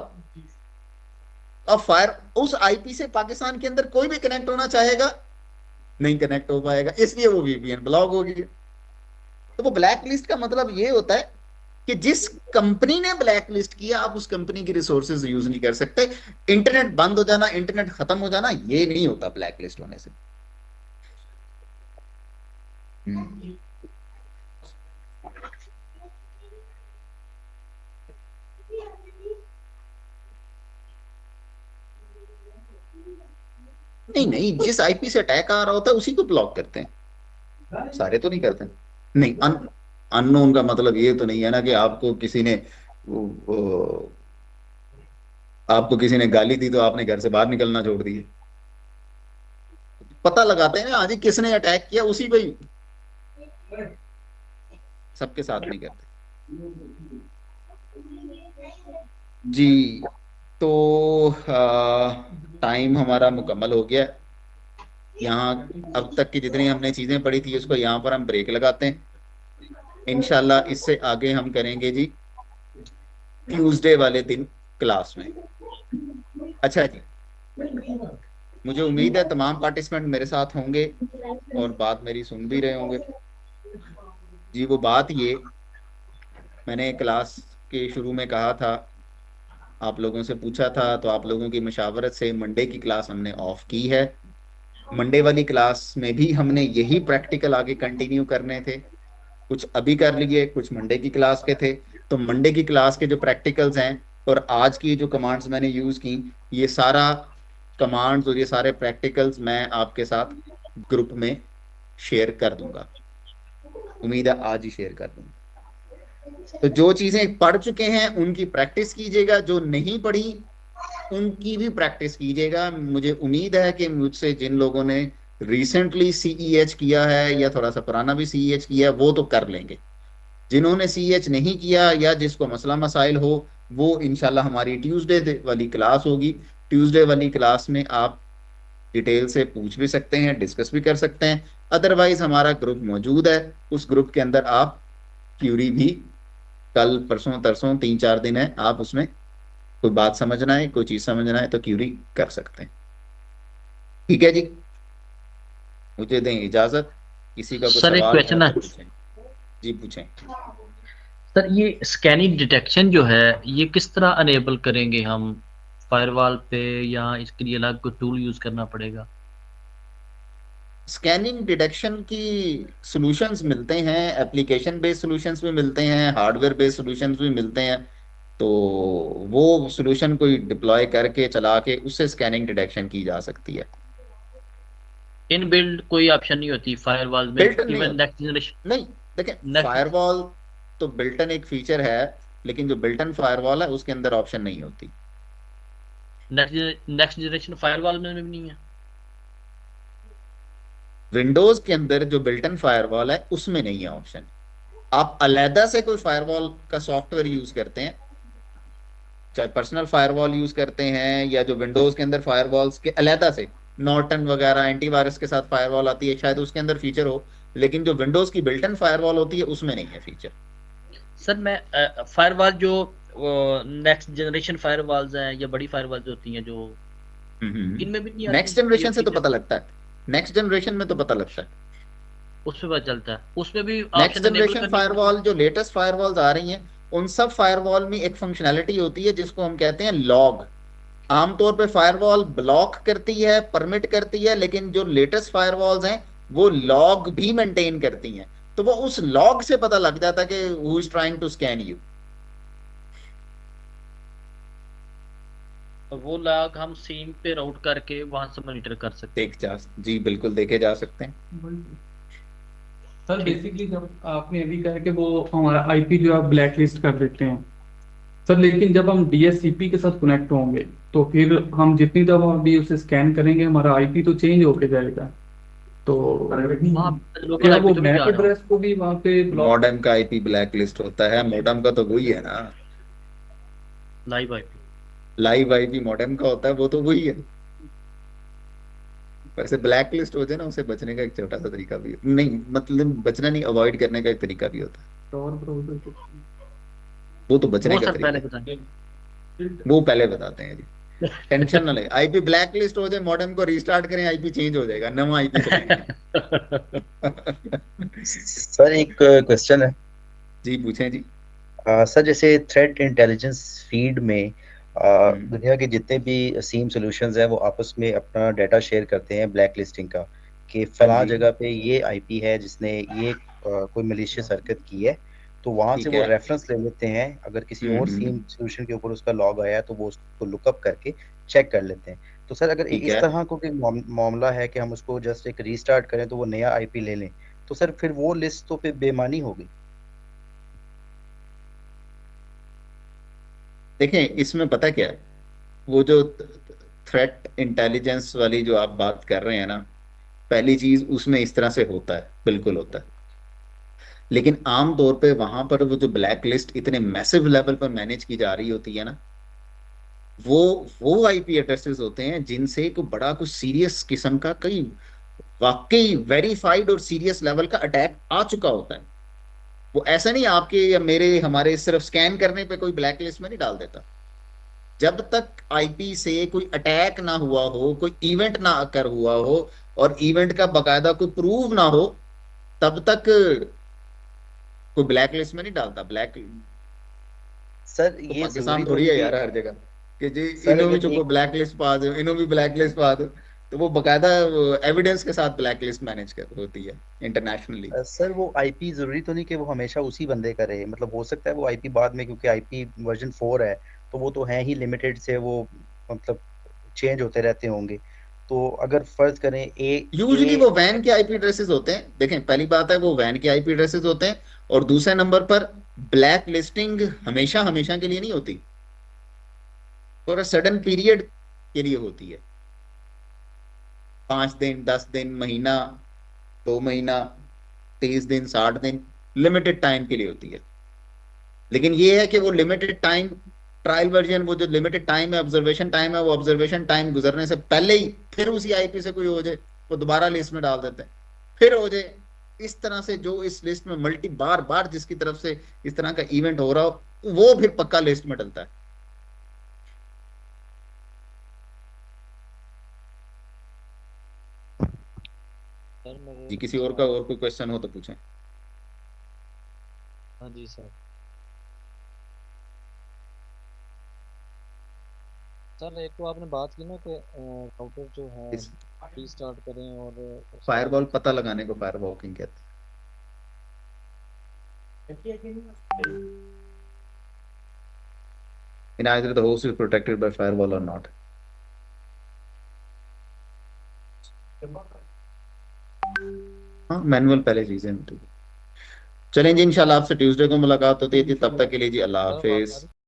अब उस आईपी से पाकिस्तान के अंदर कोई भी कनेक्ट होना चाहेगा, नहीं कनेक्ट हो पाएगा, इसलिए वो वीपीएन ब्लॉक होगी। तो वो ब्लैक लिस्ट का मतलब ये होता है कि जिस कंपनी ने ब्लैक लिस्ट किया, आप उस कंपनी की रिसोर्सेज यूज नहीं कर सकते। इंटरनेट बंद हो जाना, इंटरनेट खत्म हो जाना, ये नहीं होता ब्लैक लिस्ट होने से। नहीं, जिस आईपी से अटैक आ रहा होता है उसी को ब्लॉक करते हैं, सारे तो नहीं करते। नहीं, अननोन का मतलब ये तो नहीं है ना कि आपको किसी ने गाली दी तो आपने घर से बाहर निकलना छोड़ दिए। पता लगाते हैं ना, आज किसने अटैक किया, उसी पे ही, सबके साथ नहीं करते जी। तो टाइम हमारा मुकम्मल हो गया। यहाँ अब तक की जितनी हमने चीजें पढ़ी थी उसको यहाँ पर हम ब्रेक लगाते हैं। इंशाल्लाह इससे आगे हम करेंगे जी ट्यूसडे वाले दिन क्लास में। अच्छा जी, मुझे उम्मीद है तमाम पार्टिसिपेंट मेरे साथ होंगे और बात मेरी सुन भी रहे होंगे जी। वो बात ये, मैंने क्लास के शुरू में कहा था, आप लोगों से पूछा था, तो आप लोगों की मशावरत से मंडे की क्लास हमने ऑफ की है। मंडे वाली क्लास में भी हमने यही प्रैक्टिकल आगे कंटिन्यू करने थे, कुछ अभी कर लिए, कुछ मंडे की क्लास के थे। तो मंडे की क्लास के जो प्रैक्टिकल्स हैं और आज की जो कमांड्स मैंने यूज की, ये सारा कमांड्स और ये सारे प्रैक्टिकल्स मैं आपके साथ ग्रुप में शेयर कर दूंगा। उम्मीद है आज ही शेयर कर दूंगा। तो जो चीजें पढ़ चुके हैं उनकी प्रैक्टिस कीजिएगा, जो नहीं पढ़ी उनकी भी प्रैक्टिस कीजिएगा। मुझे उम्मीद है कि मुझसे जिन लोगों ने रिसेंटली सीईएच किया है या थोड़ा सा पुराना भी सीईएच किया है वो तो कर लेंगे। जिन्होंने सीएच नहीं किया या जिसको मसला मसाइल हो, वो इंशाल्लाह हमारी ट्यूसडे वाली क्लास होगी। ट्यूसडे वाली क्लास में आप डिटेल से पूछ भी सकते हैं, डिस्कस भी कर सकते हैं। अदरवाइज हमारा ग्रुप मौजूद है, उस ग्रुप के अंदर आप क्यूरी भी कल परसों तरसों 3-4 दिन है, आप उसमें कोई बात समझना है, कोई चीज समझना है तो क्यूरी कर सकते हैं। ठीक है जी, मुझे दें इजाजत। किसी का कोई सर एक सवाल है क्वेश्चन तो है पूछें। जी पूछें। सर, ये स्कैनिंग डिटेक्शन जो है ये किस तरह अनेबल करेंगे हम फायरवॉल पे, या इसके लिए अलग कोई टूल यूज करना पड़ेगा? स्कैनिंग डिटेक्शन की सॉल्यूशंस मिलते हैं, एप्लीकेशन बेस्ड सॉल्यूशंस भी मिलते हैं, हार्डवेयर बेस्ड सॉल्यूशंस भी मिलते हैं। तो वो सॉल्यूशन कोई डिप्लॉय करके चला के उससे स्कैनिंग डिटेक्शन की जा सकती है। इन बिल्ड कोई ऑप्शन नहीं होती फायरवॉल में, बिल्ट नहीं इवन होता, नेक्स्ट जनरेशन नहीं। देखें, नेक्स्ट फायरवॉल तो बिल्टन एक फीचर है, लेकिन जो बिल्टन फायरवॉल है उसके अंदर ऑप्शन नहीं होती। नेक्स्ट जनरेशन फायरवॉल में भी नहीं है। विंडोज के अंदर जो बिल्टन फायरवॉल है उसमें नहीं है ऑप्शन। आप अलहदा से कोई फायरवॉल का सॉफ्टवेयर यूज करते हैं, चाहे पर्सनल फायरवॉल यूज करते हैं या जो विंडोज के अंदर फायरवॉल्स के अलहदा से नॉर्टन वगैरह एंटीवायरस के साथ फायरवॉल आती है, शायद उसके अंदर फीचर हो, लेकिन जो विंडोज की बिल्टन फायरवॉल होती है उसमें नहीं है फीचर। सर मैं फायरवॉल जो नेक्स्ट जनरेशन फायरवॉल्स हैं या बड़ी फायरवॉल्स होती हैं जो, इनमें भी नहीं आती नेक्स्ट जनरेशन से तो फीचर? पता लगता है, नेक्स्ट जनरेशन में तो पता लगता है। उसमें पता चलता है, उसमें भी नेक्स्ट ऑप्शन अनेबल जनरेशन करनी पड़ती फायरवॉल जो लेटेस्ट फायरवॉल्स आ रही हैं उन सब फायरवॉल में एक फंक्शनैलिटी होती है जिसको हम कहते हैं लॉग। आमतौर पे फायरवॉल ब्लॉक करती है, परमिट करती है, लेकिन जो लेटेस्ट फायरवॉल्स हैं वो लॉग भी मेंटेन करती हैं। तो वो उस लॉग से पता लग जाता है कि who is trying to scan you. है। वो लॉग हम सीम पे राउट करके वहां से मॉनिटर कर सकते जी बिल्कुल देखे जा सकते हैं। सर बेसिकली जब आपने अभी कहा कि वो हमारा आईपी जो आप ब्लैक लिस्ट कर देते हैं सर, लेकिन जब हम डीएससीपी के साथ कनेक्ट होंगे तो फिर हम जितनी दफा भी उसे स्कैन करेंगे हमारा आईपी तो चेंज होके जाएगा। तो हैं। वहाँ लोकल क्या आईपी वो तो भी मैक जा रहा एड्रेस को भी वहाँ पे ब्लॉक? मॉडेम का आईपी ब्लैक लिस्ट होता है, मॉडेम का तो वही है ना, live IP. Live IP modem का होता है, वो तो वही है। वैसे ब्लैक लिस्ट हो जाए ना, उसे बचने का एक छोटा सा तरीका भी नहीं, मतलब बचना नहीं, अवॉइड करने का एक तरीका भी होता है। और ब्राउज़र को वो तो बचने वो का सर पहले तरीका बताएंगे। वो पहले बताते हैं जी, टेंशन ना ले। आईपी ब्लैक लिस्ट हो जाए, मॉडेम को रीस्टार्ट करें, आईपी चेंज हो जाएगा, नवा आईपी चलेगा। सर एक क्वेश्चन है। जी पूछें जी। सर जैसे थ्रेट इंटेलिजेंस फीड में दुनिया के जितने भी सीम सॉल्यूशंस हैं वो आपस में अपना डाटा शेयर करते हैं ब्लैक लिस्टिंग का, कि फलां जी। जगह पे ये आईपी है जिसने ये कोई मलिशियस हरकत की है, तो वहां से ठीक वो है। रेफरेंस ले लेते हैं। अगर किसी और सीम सॉल्यूशन के ऊपर उसका लॉग आया है तो वो उसको लुकअप करके चेक कर लेते हैं। तो सर अगर ठीक इस है। तरह को कोई मामला है कि हम उसको जस्ट एक रीस्टार्ट करें तो वो नया आईपी ले लें, तो सर फिर वो लिस्ट तो फिर बेमानी होगी। देखें, इसमें पता क्या है, वो जो थ्रेट इंटेलिजेंस वाली जो आप बात कर रहे हैं ना, पहली चीज उसमें इस तरह से होता है, बिल्कुल होता है। लेकिन आम तौर पे वहां पर वो जो ब्लैक लिस्ट इतने मैसिव लेवल पर मैनेज की जा रही होती है ना, वो आईपी एड्रेसेस होते हैं जिनसे कोई बड़ा कुछ सीरियस किस्म का, कई वाकई वेरीफाइड और सीरियस लेवल का अटैक आ चुका होता है। वो ऐसा नहीं आपके या मेरे हमारे सिर्फ स्कैन करने पे कोई ब्लैक लिस्ट में नहीं डाल देता। जब तक आईपी से कोई अटैक ना हुआ हो, कोई इवेंट ना कर हुआ हो और इवेंट का बकायदा कोई प्रूव ना हो, तब तक कोई ब्लैक लिस्ट में नहीं डालता। ब्लैक सर तो ये पाकिस्तान जरूरी थोड़ी है तो यार हर जगह कि जी सर इन्हों भी अगर चुको ब्लैक लिस्ट पा दो, इन्हों भी ब्लैक लिस्ट पा दो। तो वो बकायदा एविडेंस के साथ ब्लैक लिस्ट मैनेज कर होती है इंटरनेशनली। सर वो आईपी जरूरी तो नहीं कि वो हमेशा उसी बंदे का रहे, मतलब हो सकता है वो आईपी बाद में, क्योंकि आईपी वर्जन 4 है तो वो तो है ही लिमिटेड से, वो मतलब चेंज होते रहते होंगे। तो अगर फर्ज करें यूजुअली वो वैन के आईपी एड्रेसेस होते हैं। देखें, पहली बात है वो वैन के आईपी एड्रेसेस होते हैं, और दूसरे नंबर पर ब्लैक लिस्टिंग हमेशा हमेशा के लिए नहीं होती। फॉर अ सडन पीरियड के लिए होती है, 5 दिन, 10 दिन, महीना, 2 महीना, 30 दिन, 60 दिन, लिमिटेड टाइम के लिए होती है। लेकिन ये है कि वो लिमिटेड टाइम ट्रायल वर्जन, वो जो लिमिटेड टाइम है, ऑब्जर्वेशन टाइम है, वो ऑब्जर्वेशन टाइम गुजरने से पहले ही फिर उसी आईपी से कोई हो जाए, वो दोबारा लिस्ट में डाल देते हैं, फिर हो जाए। इस तरह से जो इस लिस्ट में मल्टी बार बार जिसकी तरफ से इस तरह का इवेंट हो रहा हो, वो फिर पक्का लिस्ट में डलता है। सर मेरे जी, किसी और का और कोई क्वेश्चन हो तो पूछें। हाँ जी सर। सर एक तो आपने बात की ना कि राउटर जो है रीस्टार्ट करें और फायरवॉल पता लगाने को फायरवॉकिंग कहते हैं। In either the host is protected by firewall or not. हाँ, मैनुअल पहले चीजें होती है। चलें जी, इंशाल्लाह आपसे ट्यूसडे को मुलाकात होती है। तब तक के लिए जी अल्लाह सर आवाज आ हाफिज। रही?